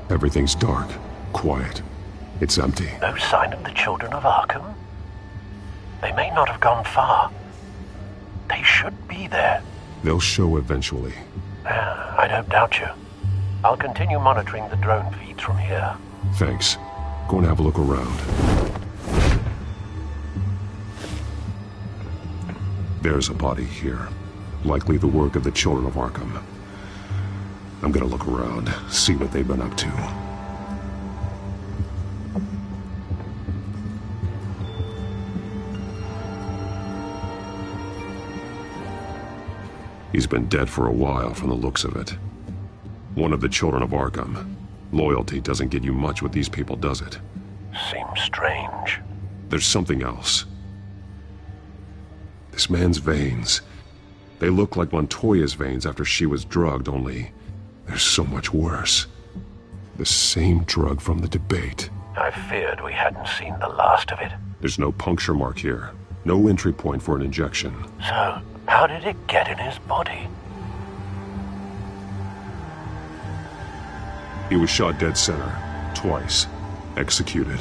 P: Everything's dark, quiet. It's empty.
N: No sign of the children of Arkham? They may not have gone far. They should be there.
P: They'll show eventually.
N: I don't doubt you. I'll continue monitoring the drone feeds from here.
P: Thanks. Go and have a look around. There's a body here. Likely the work of the children of Arkham. I'm gonna look around, see what they've been up to. He's been dead for a while from the looks of it. One of the children of Arkham. Loyalty doesn't get you much with these people, does it?
N: Seems strange.
P: There's something else. This man's veins. They look like Montoya's veins after she was drugged, only they're so much worse. The same drug from the debate.
N: I feared we hadn't seen the last of it.
P: There's no puncture mark here. No entry point for an injection.
N: So, how did it get in his body?
P: He was shot dead center. Twice. Executed.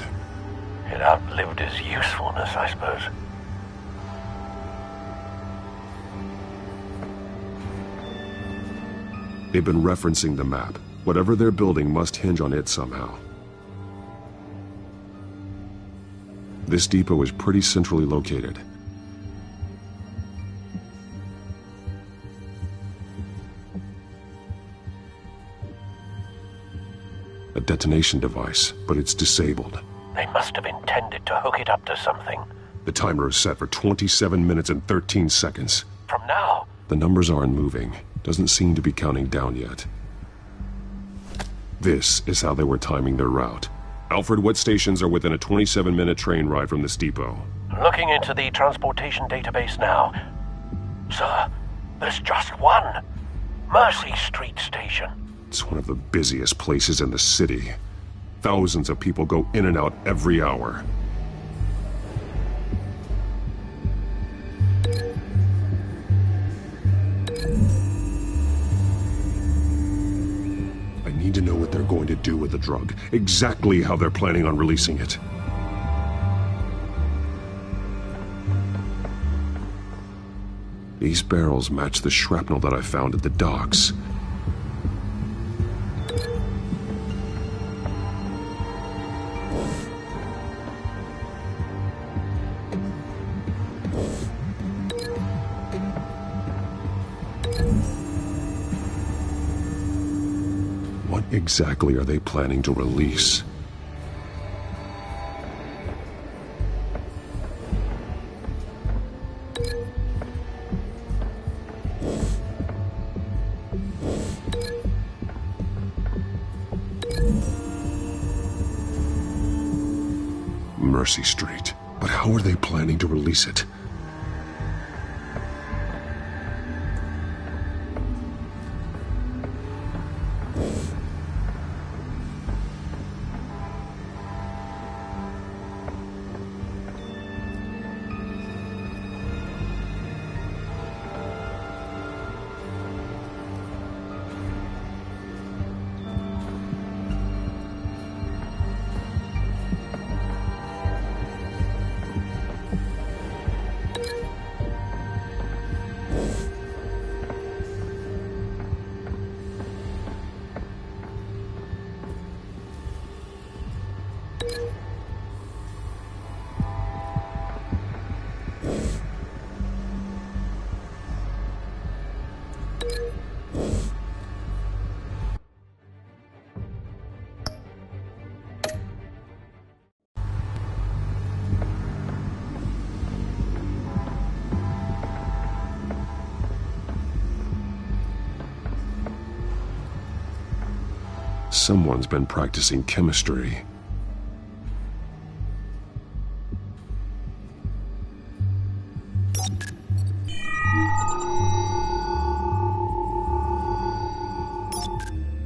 N: It outlived his usefulness, I suppose.
P: They've been referencing the map. Whatever they're building must hinge on it somehow. This depot is pretty centrally located. A detonation device, but it's disabled.
N: They must have intended to hook it up to something.
P: The timer is set for 27 minutes and 13 seconds.
N: From now?
P: The numbers aren't moving. Doesn't seem to be counting down yet. This is how they were timing their route. Alfred, what stations are within a 27-minute train ride from this depot?
N: Looking into the transportation database now. Sir, there's just one. Mercy Street Station.
P: It's one of the busiest places in the city. Thousands of people go in and out every hour. I need to know what they're going to do with the drug. Exactly how they're planning on releasing it. These barrels match the shrapnel that I found at the docks. What exactly are they planning to release? Mercy Street. But how are they planning to release it? Someone's been practicing chemistry.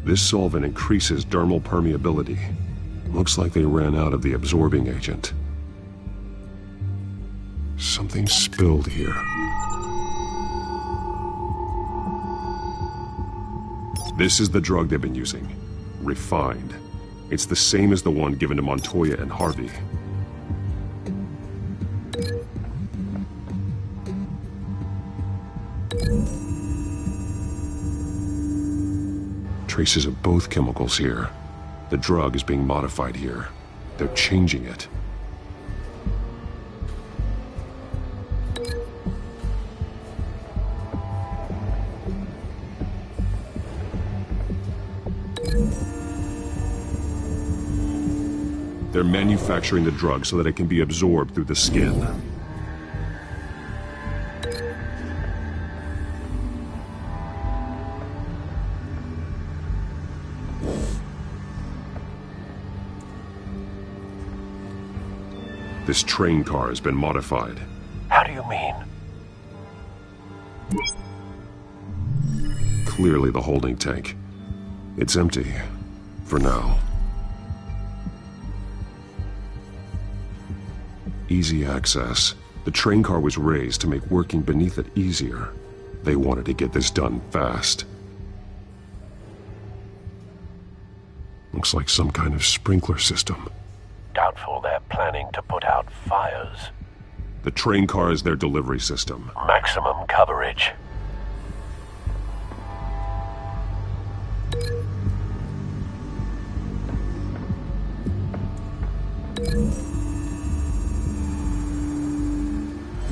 P: This solvent increases dermal permeability. Looks like they ran out of the absorbing agent. Something spilled here. This is the drug they've been using. Refined. It's the same as the one given to Montoya and Harvey. Traces of both chemicals here. The drug is being modified here. They're changing it. They're manufacturing the drug so that it can be absorbed through the skin. This train car has been modified.
N: How do you mean?
P: Clearly the holding tank. It's empty. For now. Easy access. The train car was raised to make working beneath it easier. They wanted to get this done fast. Looks like some kind of sprinkler system.
N: Doubtful they're planning to put out fires.
P: The train car is their delivery system.
N: Maximum coverage.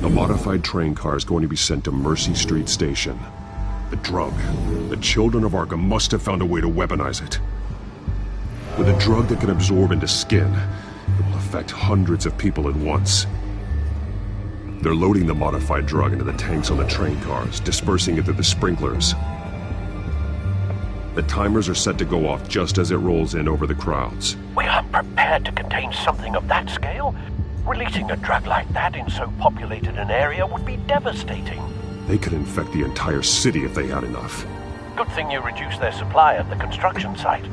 P: The modified train car is going to be sent to Mercy Street Station. The drug. The children of Arkham must have found a way to weaponize it. With a drug that can absorb into skin, it will affect hundreds of people at once. They're loading the modified drug into the tanks on the train cars, dispersing it through the sprinklers. The timers are set to go off just as it rolls in over the crowds.
N: We aren't prepared to contain something of that scale. Releasing a drug like that in so populated an area would be devastating.
P: They could infect the entire city if they had enough.
N: Good thing you reduced their supply at the construction site.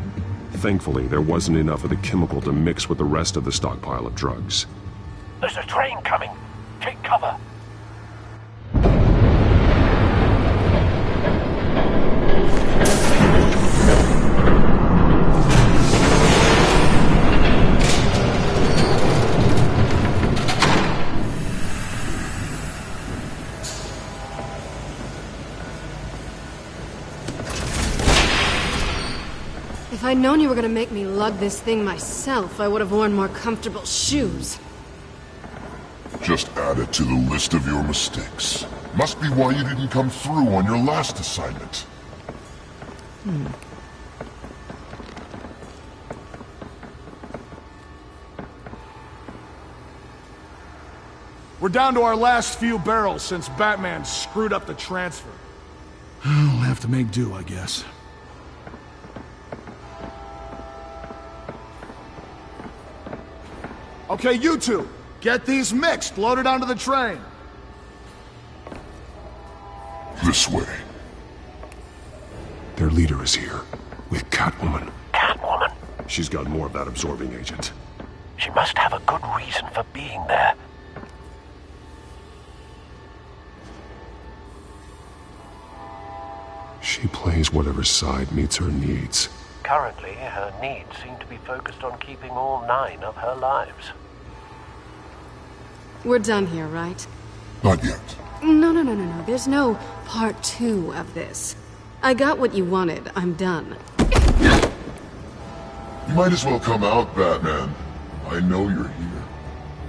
P: Thankfully, there wasn't enough of the chemical to mix with the rest of the stockpile of drugs.
N: There's a train coming. Take cover.
E: If I'd known you were gonna make me lug this thing myself, I would have worn more comfortable shoes.
O: Just add it to the list of your mistakes. Must be why you didn't come through on your last assignment.
I: We're down to our last few barrels since Batman screwed up the transfer. We'll have to make do, I guess. Okay, you two, get these mixed, loaded onto the train.
O: This way.
P: Their leader is here, with Catwoman.
N: Catwoman?
P: She's got more of that absorbing agent.
N: She must have a good reason for being there.
P: She plays whatever side meets her needs.
N: Currently, her needs seem to be focused on keeping all 9 of her lives.
E: We're done here, right?
O: Not yet.
E: No. There's no part 2 of this. I got what you wanted. I'm done.
O: You might as well come out, Batman. I know you're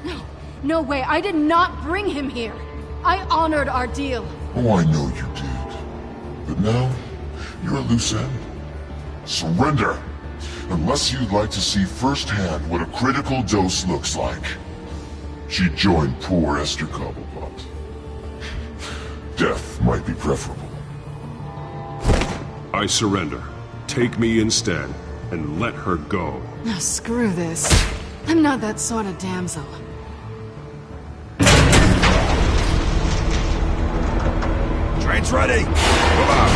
O: here.
E: No way. I did not bring him here. I honored our deal.
O: Oh, I know you did. But now, you're a loose end. Surrender! Unless you'd like to see firsthand what a critical dose looks like. She joined poor Esther Cobblepot. Death might be preferable.
P: I surrender. Take me instead. and let her go.
E: Now screw this. I'm not that sort of damsel.
F: Train's ready! Move out!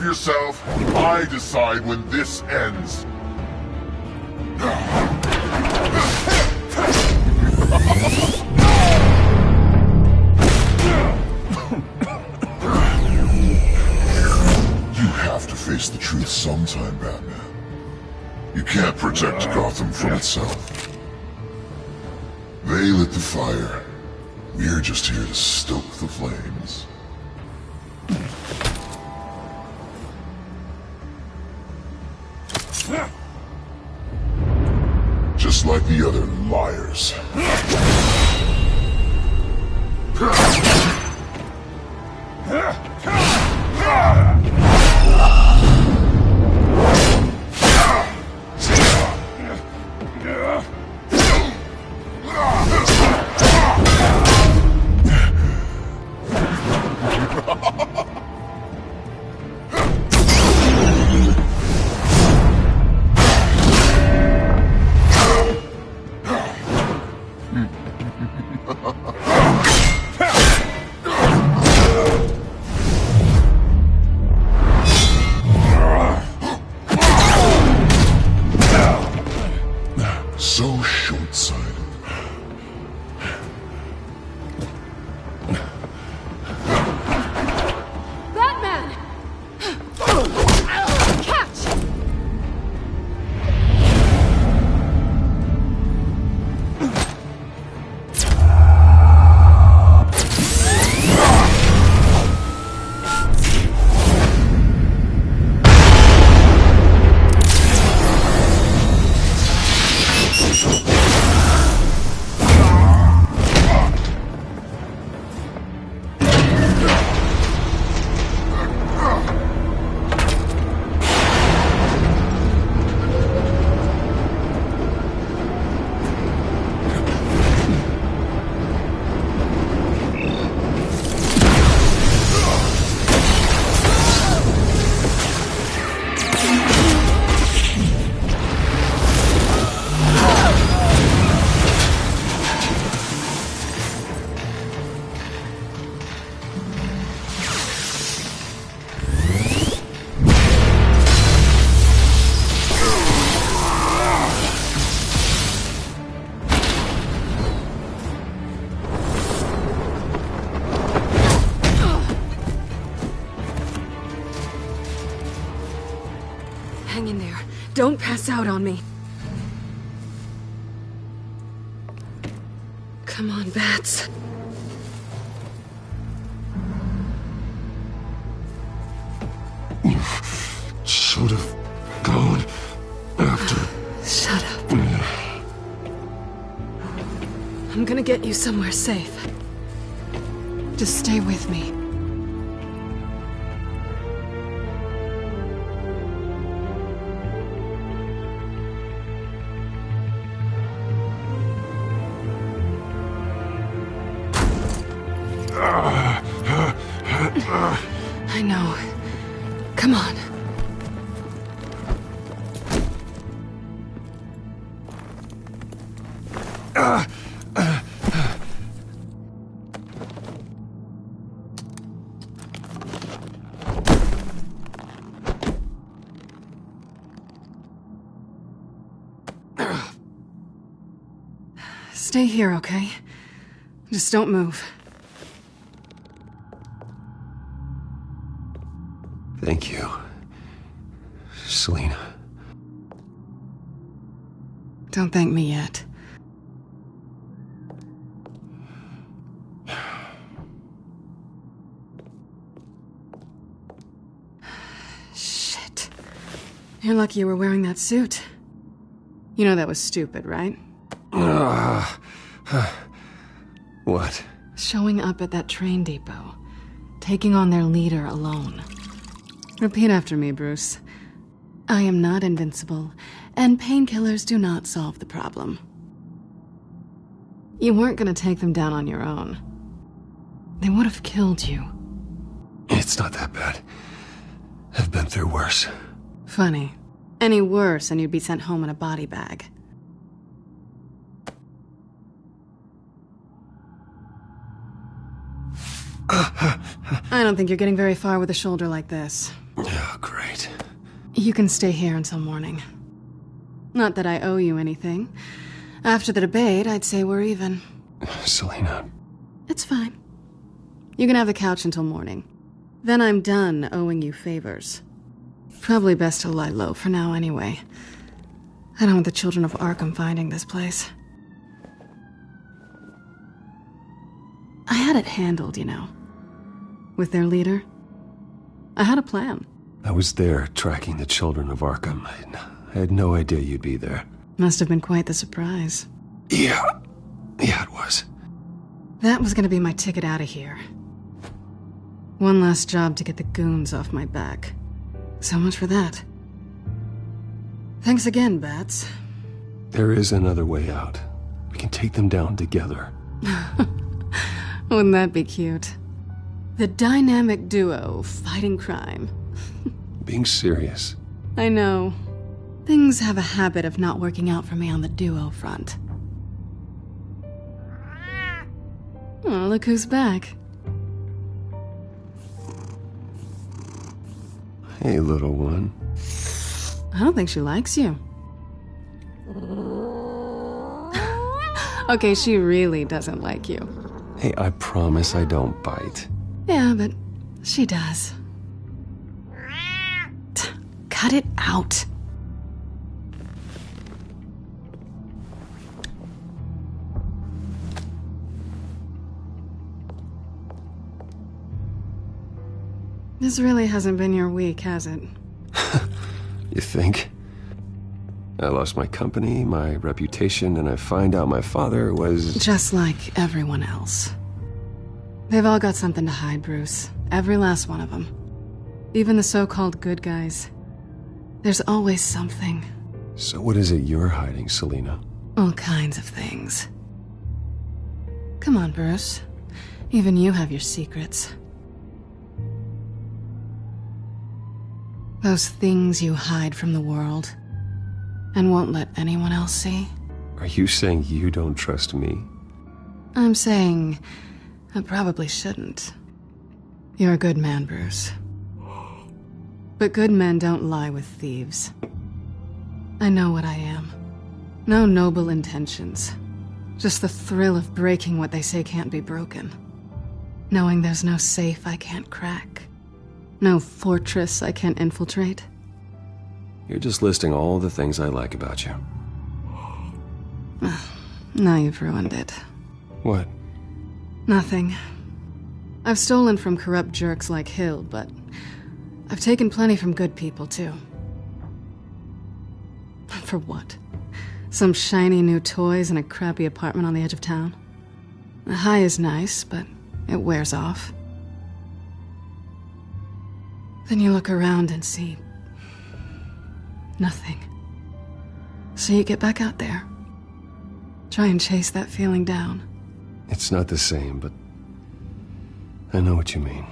O: Yourself. I decide when this ends. You have to face the truth sometime, Batman. You can't protect Gotham from itself. They lit the fire. We're just here to stoke the flames. Just like the other liars. So short-sighted.
E: Batman! Catch! Hang in there. Don't pass out on me. Come on, Bats.
O: Should have gone after.
E: Shut up. I'm gonna get you somewhere safe. Just stay with me. I know. Come on. Stay here, okay? Just don't move.
A: Thank you, Selina.
E: Don't thank me yet. Shit. You're lucky you were wearing that suit. You know that was stupid, right?
A: What?
E: Showing up at that train depot. Taking on their leader alone. Repeat after me, Bruce. I am not invincible, and painkillers do not solve the problem. You weren't gonna take them down on your own. They would have killed you.
A: It's not that bad. I've been through worse.
E: Funny. Any worse and you'd be sent home in a body bag. I don't think you're getting very far with a shoulder like this.
A: Oh, great.
E: You can stay here until morning. Not that I owe you anything. After the debate, I'd say we're even.
A: Selina.
E: It's fine. You can have the couch until morning. Then I'm done owing you favors. Probably best to lie low for now anyway. I don't want the children of Arkham finding this place. I had it handled, you know. With their leader. I had a plan.
A: I was there tracking the children of Arkham. I had no idea you'd be there.
E: Must have been quite the surprise.
A: Yeah, it was.
E: That was gonna be my ticket out of here. One last job to get the goons off my back. So much for that. Thanks again, Bats.
A: There is another way out. We can take them down together.
E: Wouldn't that be cute? The dynamic duo fighting crime.
A: Being serious.
E: I know. Things have a habit of not working out for me on the duo front. Oh, look who's back.
A: Hey, little one.
E: I don't think she likes you. Okay, she really doesn't like you.
A: Hey, I promise I don't bite.
E: Yeah, but she does. Cut it out. This really hasn't been your week, has it?
A: You think? I lost my company, my reputation, and I find out my father was...
E: Just like everyone else. They've all got something to hide, Bruce. Every last one of them. Even the so-called good guys. There's always something.
A: So what is it you're hiding, Selina?
E: All kinds of things. Come on, Bruce. Even you have your secrets. Those things you hide from the world and won't let anyone else see.
A: Are you saying you don't trust me?
E: I'm saying I probably shouldn't. You're a good man, Bruce. But good men don't lie with thieves. I know what I am. No noble intentions. Just the thrill of breaking what they say can't be broken. Knowing there's no safe I can't crack. No fortress I can't infiltrate.
A: You're just listing all the things I like about you.
E: Now you've ruined it.
A: What?
E: Nothing. I've stolen from corrupt jerks like Hill, but I've taken plenty from good people, too. For what? Some shiny new toys and a crappy apartment on the edge of town? The high is nice, but it wears off. Then you look around and see nothing. So you get back out there. Try and chase that feeling down.
A: It's not the same, but I know what you mean.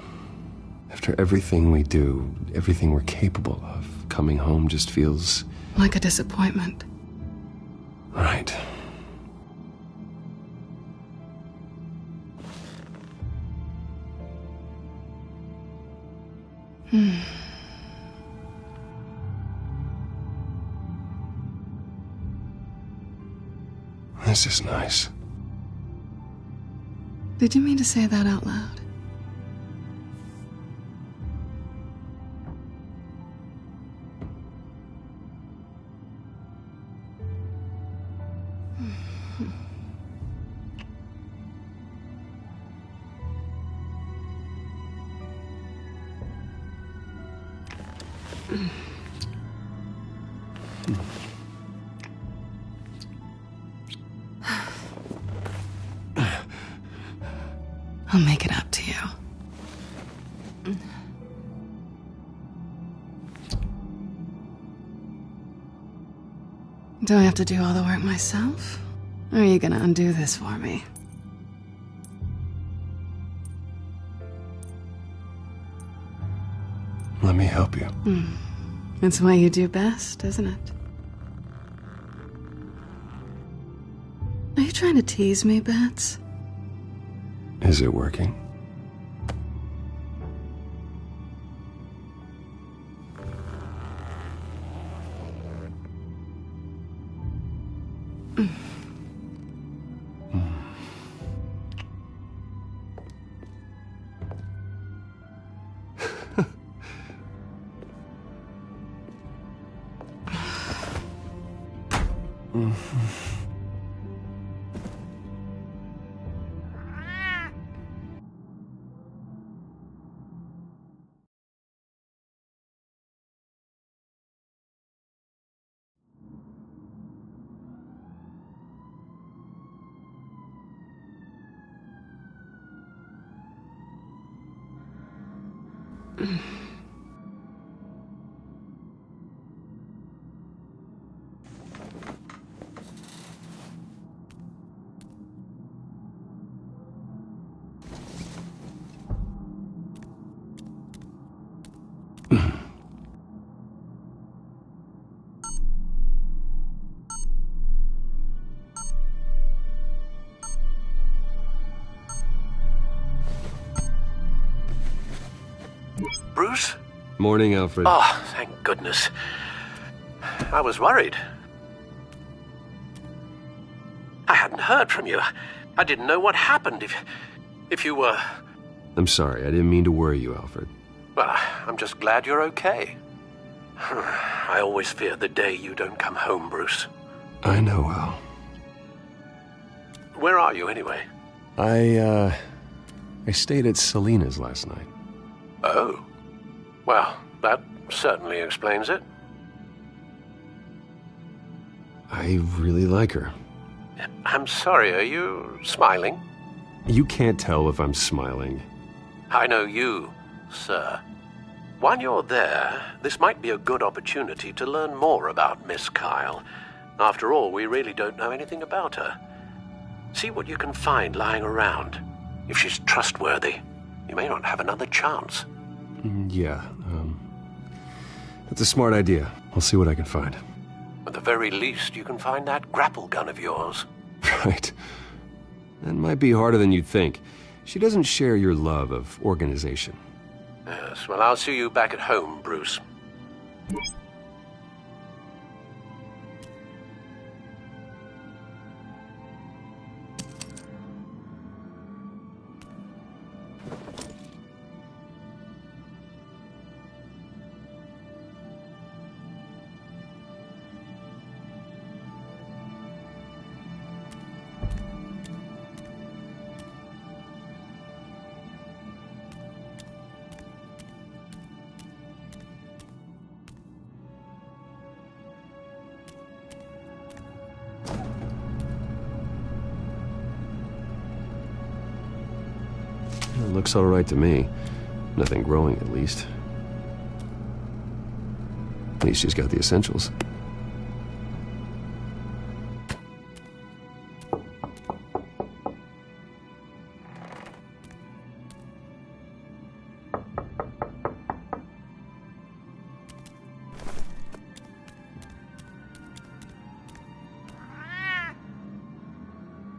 A: After everything we do, everything we're capable of, coming home just feels...
E: like a disappointment.
A: Right. This is nice.
E: Did you mean to say that out loud? I'll make it up to you. Do I have to do all the work myself? Or are you gonna undo this for me?
A: Let me help you.
E: It's what you do best, isn't it? Are you trying to tease me, Bats?
A: Is it working?
N: Bruce?
A: Morning, Alfred.
N: Oh, thank goodness. I was worried. I hadn't heard from you. I didn't know what happened if you were...
A: I'm sorry, I didn't mean to worry you, Alfred.
N: Well, I'm just glad you're okay. I always fear the day you don't come home, Bruce.
A: I know, Al.
N: Where are you, anyway?
A: I stayed at Selena's last night.
N: Oh. Well, that certainly explains it.
A: I really like her.
N: I'm sorry, are you smiling?
A: You can't tell if I'm smiling.
N: I know you, sir. While you're there, this might be a good opportunity to learn more about Miss Kyle. After all, we really don't know anything about her. See what you can find lying around. If she's trustworthy, you may not have another chance.
A: Yeah, that's a smart idea. I'll see what I can find.
N: At the very least, you can find that grapple gun of yours.
A: Right. That might be harder than you'd think. She doesn't share your love of organization.
N: Yes, well, I'll see you back at home, Bruce.
A: It looks all right to me. Nothing growing, at least. At least she's got the essentials.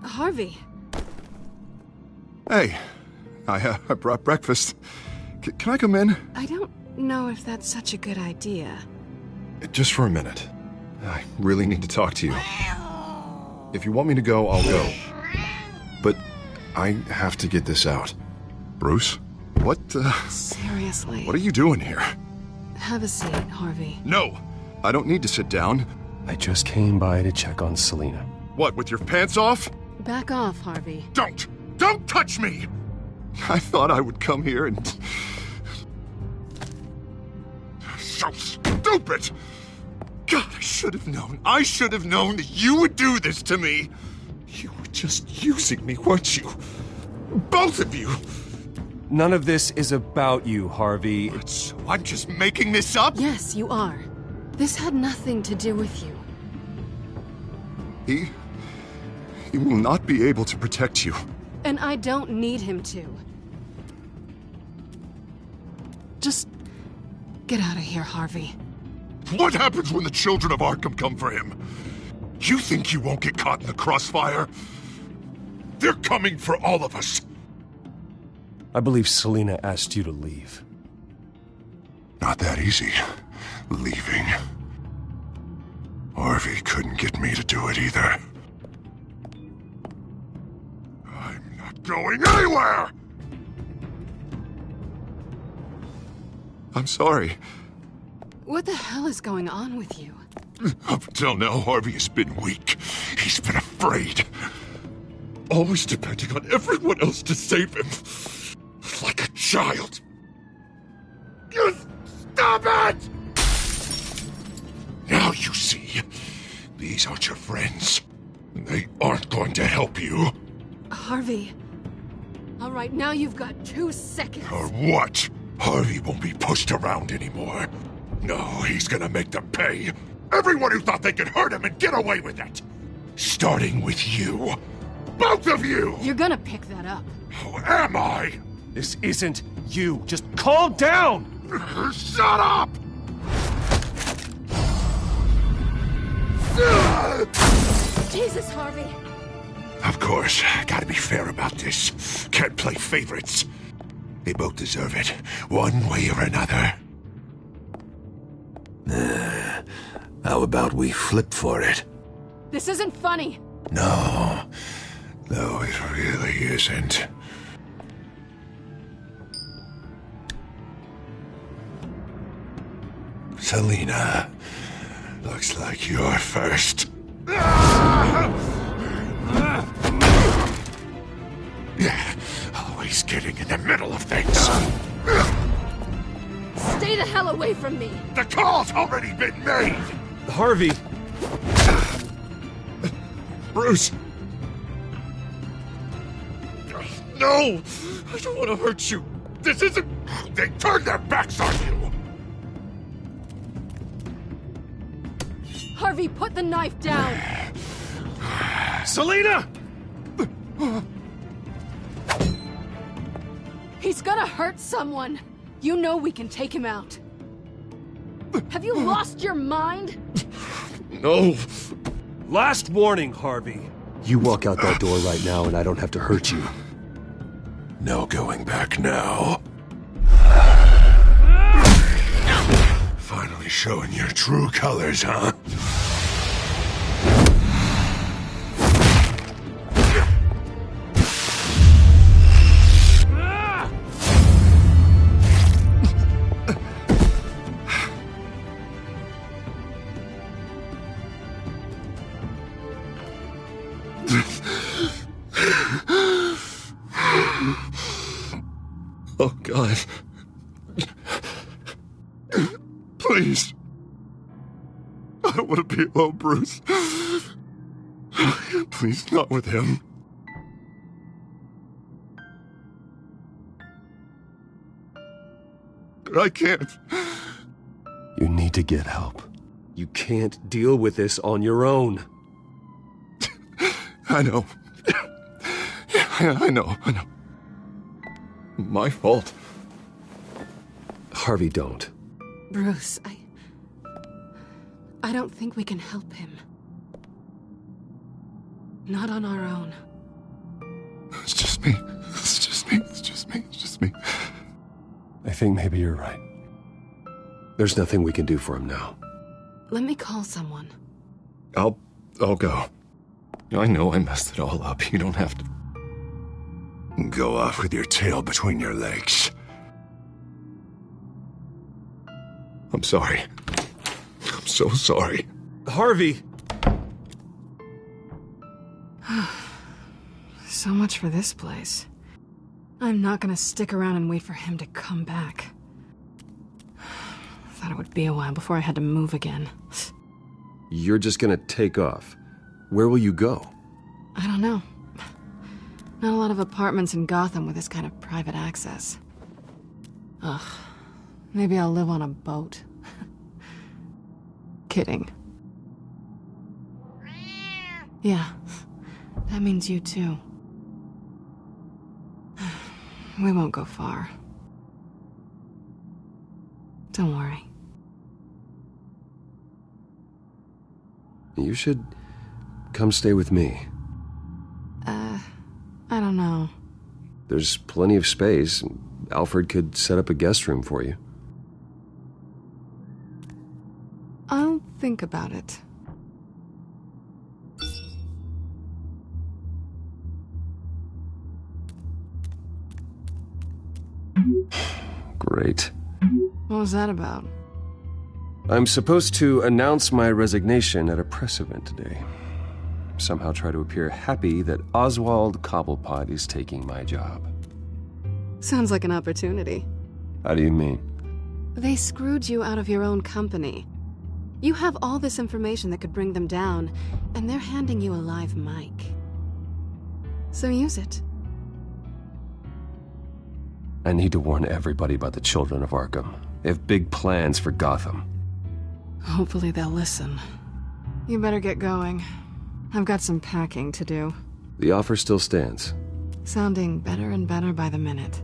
C: Harvey.
F: Hey, I brought breakfast. Can I come in?
E: I don't know if that's such a good idea.
F: Just for a minute. I really need to talk to you. If you want me to go, I'll go. But I have to get this out. Bruce? What,
E: Seriously.
F: What are you doing here?
E: Have a seat, Harvey.
F: No! I don't need to sit down.
A: I just came by to check on Selina.
F: What, with your pants off?
E: Back off, Harvey.
F: Don't! Don't touch me! I thought I would come here and... So stupid! God, I should have known. I should have known that you would do this to me. You were just using me, weren't you? Both of you!
A: None of this is about you, Harvey.
F: So I'm just making this up?
E: Yes, you are. This had nothing to do with you.
F: He will not be able to protect you.
E: And I don't need him to. Just get out of here, Harvey.
F: What happens when the children of Arkham come for him? You think you won't get caught in the crossfire? They're coming for all of us.
A: I believe Selina asked you to leave.
F: Not that easy. Leaving. Harvey couldn't get me to do it either. I'm not going anywhere! I'm sorry.
E: What the hell is going on with you?
F: Up until now, Harvey has been weak. He's been afraid. Always depending on everyone else to save him. Like a child. You stop it! Now you see. These aren't your friends. They aren't going to help you.
E: Harvey. All right, now you've got 2 seconds.
F: Or what? Harvey won't be pushed around anymore. No, he's gonna make them pay. Everyone who thought they could hurt him and get away with it. Starting with you. Both of you!
E: You're gonna pick that up.
F: Who am I?
A: This isn't you. Just calm down!
F: Shut up!
E: Jesus, Harvey!
F: Of course, gotta be fair about this. Can't play favorites. They both deserve it, one way or another. How about we flip for it?
E: This isn't funny.
F: No, it really isn't. Selina, looks like you're first. Yeah, always getting in the middle of things.
E: Stay the hell away from me!
F: The call's already been made!
A: Harvey!
F: Bruce! No! I don't want to hurt you! This isn't... They turned their backs on you!
E: Harvey, put the knife down!
A: Selina!
E: He's gonna hurt someone! You know we can take him out. Have you lost your mind?
F: No.
A: Last warning, Harvey. You walk out that door right now and I don't have to hurt you.
F: No going back now. Finally showing your true colors, huh? Oh, God. Please. I don't want to be alone, Bruce. Please, not with him. But I can't.
A: You need to get help. You can't deal with this on your own.
F: I know. Yeah, I know. My fault.
A: Harvey, don't.
E: Bruce, I don't think we can help him. Not on our own.
F: It's just me.
A: I think maybe you're right. There's nothing we can do for him now.
E: Let me call someone.
F: I'll go. I know I messed it all up. You don't have to... Go off with your tail between your legs. I'm sorry. I'm so sorry.
A: Harvey!
E: So much for this place. I'm not gonna stick around and wait for him to come back. Thought it would be a while before I had to move again.
A: You're just gonna take off. Where will you go?
E: I don't know. Not a lot of apartments in Gotham with this kind of private access. Ugh. Maybe I'll live on a boat. Kidding. Yeah. That means you too. We won't go far. Don't worry.
A: You should come stay with me.
E: I don't know.
A: There's plenty of space. Alfred could set up a guest room for you.
E: I'll think about it.
A: Great.
E: What was that about?
A: I'm supposed to announce my resignation at a press event today. Somehow try to appear happy that Oswald Cobblepot is taking my job.
E: Sounds like an opportunity.
A: How do you mean?
E: They screwed you out of your own company. You have all this information that could bring them down, and they're handing you a live mic. So use it.
A: I need to warn everybody about the children of Arkham. They have big plans for Gotham.
E: Hopefully they'll listen. You better get going. I've got some packing to do.
A: The offer still stands.
E: Sounding better and better by the minute.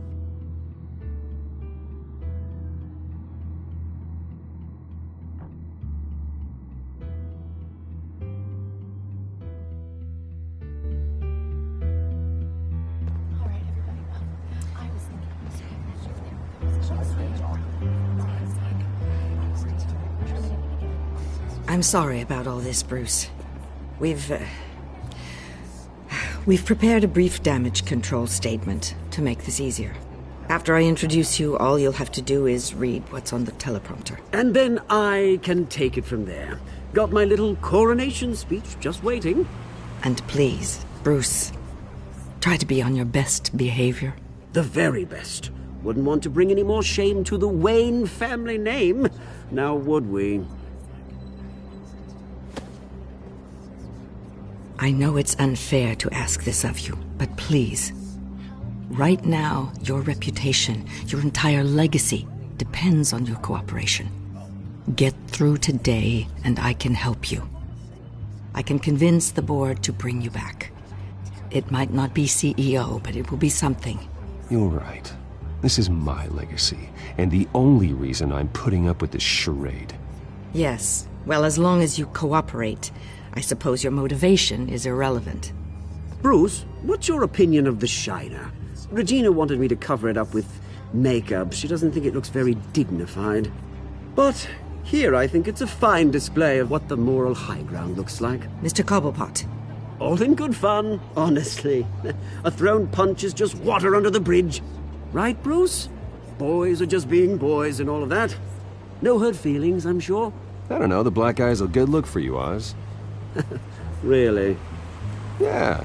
K: I'm sorry about all this, Bruce. We've prepared a brief damage control statement to make this easier. After I introduce you, all you'll have to do is read what's on the teleprompter.
H: And then I can take it from there. Got my little coronation speech just waiting.
K: And please, Bruce, try to be on your best behavior.
H: The very best. Wouldn't want to bring any more shame to the Wayne family name, now would we?
K: I know it's unfair to ask this of you, but please. Right now, your reputation, your entire legacy, depends on your cooperation. Get through today, and I can help you. I can convince the board to bring you back. It might not be CEO, but it will be something.
A: You're right. This is my legacy, and the only reason I'm putting up with this charade.
K: Yes, well, as long as you cooperate, I suppose your motivation is irrelevant.
H: Bruce, what's your opinion of the Shiner? Regina wanted me to cover it up with makeup. She doesn't think it looks very dignified. But here I think it's a fine display of what the moral high ground looks like.
K: Mr. Cobblepot.
H: All in good fun, honestly. A thrown punch is just water under the bridge. Right, Bruce? Boys are just being boys and all of that. No hurt feelings, I'm sure.
A: I don't know, the black eye's a good look for you, Oz.
H: Really?
A: Yeah.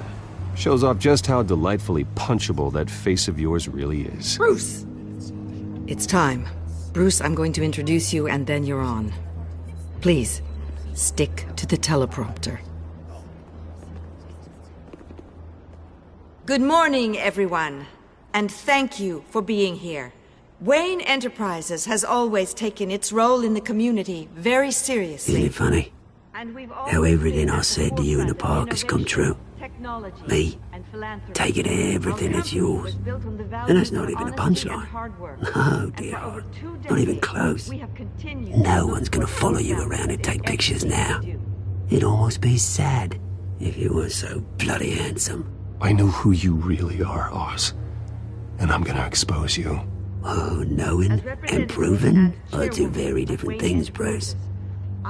A: Shows off just how delightfully punchable that face of yours really is.
K: Bruce! It's time. Bruce, I'm going to introduce you and then you're on. Please, stick to the teleprompter. Good morning, everyone. And thank you for being here. Wayne Enterprises has always taken its role in the community very seriously.
H: Isn't it funny? How everything I said to you in the park has come true. Me, taking everything that's yours. And that's not even a punchline. No, dear, not even close. No one's gonna follow you around and take pictures now. It'd almost be sad if you weren't so bloody handsome.
A: I know who you really are, Oz. And I'm gonna expose you.
H: Oh, knowing and proving are two very different things, Bruce.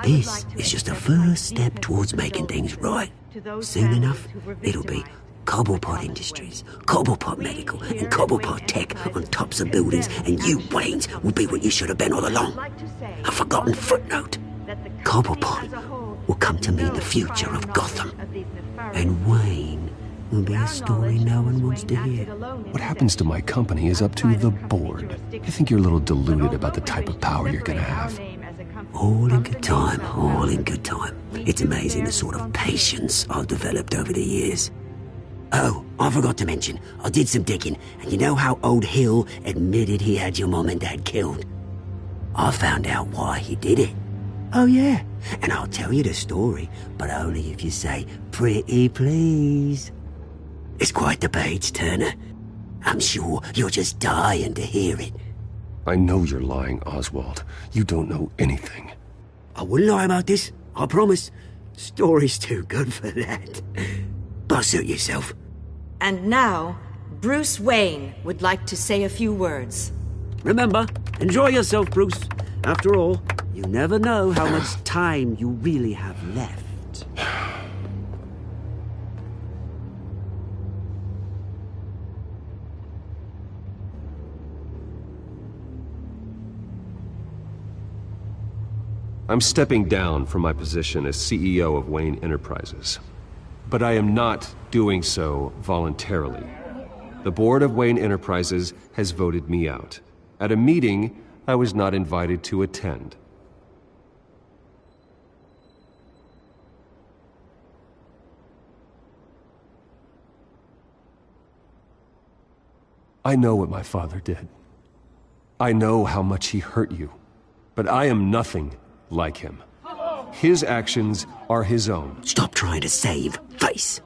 H: This is just a first step towards making things right. Soon enough, it'll be Cobblepot Industries, Cobblepot Medical, and Cobblepot Tech on tops of buildings, and you, Waynes, will be what you should have been all along. A forgotten footnote. Cobblepot will come to mean the future of Gotham. And Wayne will be a story no one wants to hear.
A: What happens to my company is up to the board. I think you're a little deluded about the type of power you're gonna have.
H: All in good time, all in good time. It's amazing the sort of patience I've developed over the years. Oh, I forgot to mention, I did some digging, and you know how old Hill admitted he had your mom and dad killed? I found out why he did it. Oh yeah, and I'll tell you the story, but only if you say, pretty please. It's quite the page, Turner. I'm sure you're just dying to hear it.
A: I know you're lying, Oswald. You don't know anything.
H: I wouldn't lie about this, I promise. Story's too good for that. But suit yourself.
K: And now, Bruce Wayne would like to say a few words.
H: Remember, enjoy yourself, Bruce. After all, you never know how much time you really have left.
A: I'm stepping down from my position as CEO of Wayne Enterprises. But I am not doing so voluntarily. The board of Wayne Enterprises has voted me out, at a meeting I was not invited to attend. I know what my father did. I know how much he hurt you, but I am nothing like him. His actions are his own.
H: Stop trying to save face.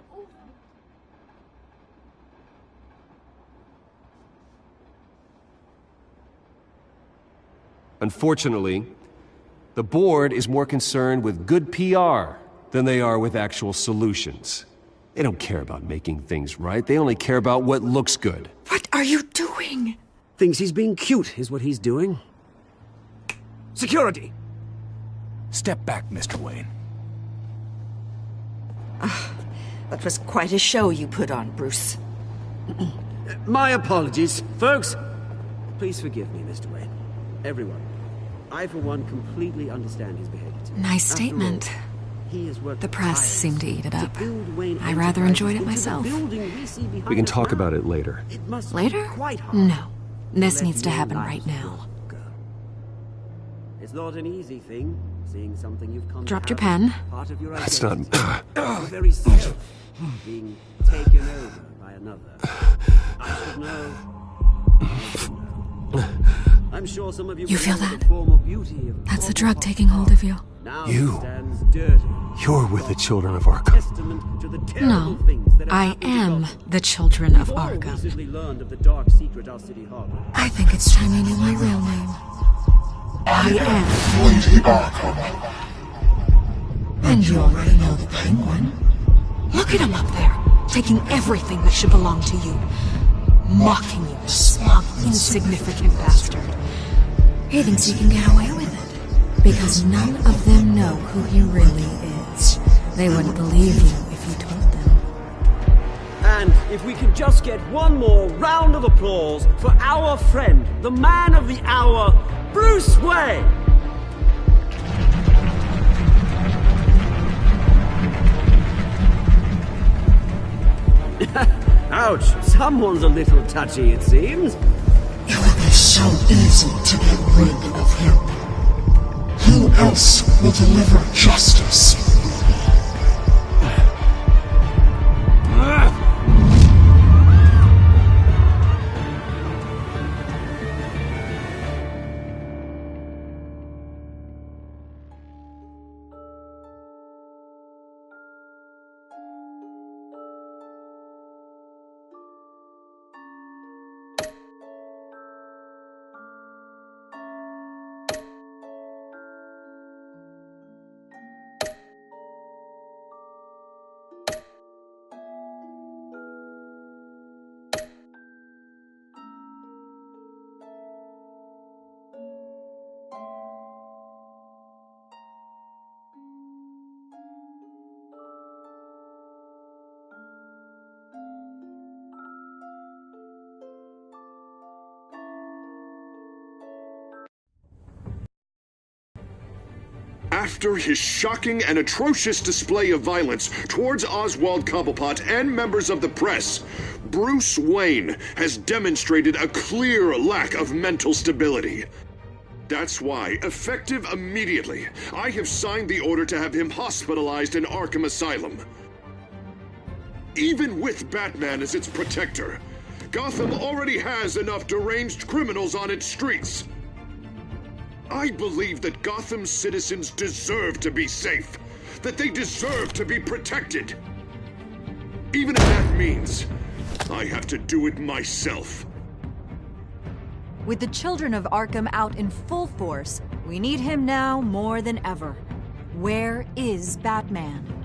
A: Unfortunately, the board is more concerned with good PR than they are with actual solutions. They don't care about making things right. They only care about what looks good.
K: What are you doing?
H: Thinks he's being cute, is what he's doing. Security!
Q: Step back, Mr. Wayne.
K: That was quite a show you put on, Bruce.
H: My apologies, folks. Please forgive me, Mr. Wayne. Everyone. I, for one, completely understand his behavior.
D: Nice statement. The press seemed to eat it up. I rather enjoyed it myself.
A: We can talk about it later.
D: Later? No. This needs to happen right now.
H: It's not an easy thing, seeing something you've come
D: Dropped your pen.
A: That's not...
H: very serious. Being taken over by another. I should know. I'm sure some of you
D: feel that? That's the drug taking hold of you.
A: You're with the children of Arkham.
D: No, I am the children of Arkham. I think it's time you knew my real name. I am
R: Lady Arkham.
D: And you already know the Penguin. Look at him up there, taking everything that should belong to you. Mocking you, smug, insignificant bastard. He thinks he can get away with it, because none of them know who he really is. They wouldn't believe you if you told them.
H: And if we could just get one more round of applause for our friend, the man of the hour, Bruce Wayne! Ouch, someone's a little touchy, it seems.
R: It would be so easy to get rid of him. Who else will deliver justice?
O: After his shocking and atrocious display of violence towards Oswald Cobblepot and members of the press, Bruce Wayne has demonstrated a clear lack of mental stability. That's why, effective immediately, I have signed the order to have him hospitalized in Arkham Asylum. Even with Batman as its protector, Gotham already has enough deranged criminals on its streets. I believe that Gotham's citizens deserve to be safe, that they deserve to be protected. Even if that means I have to do it myself.
C: With the children of Arkham out in full force, we need him now more than ever. Where is Batman?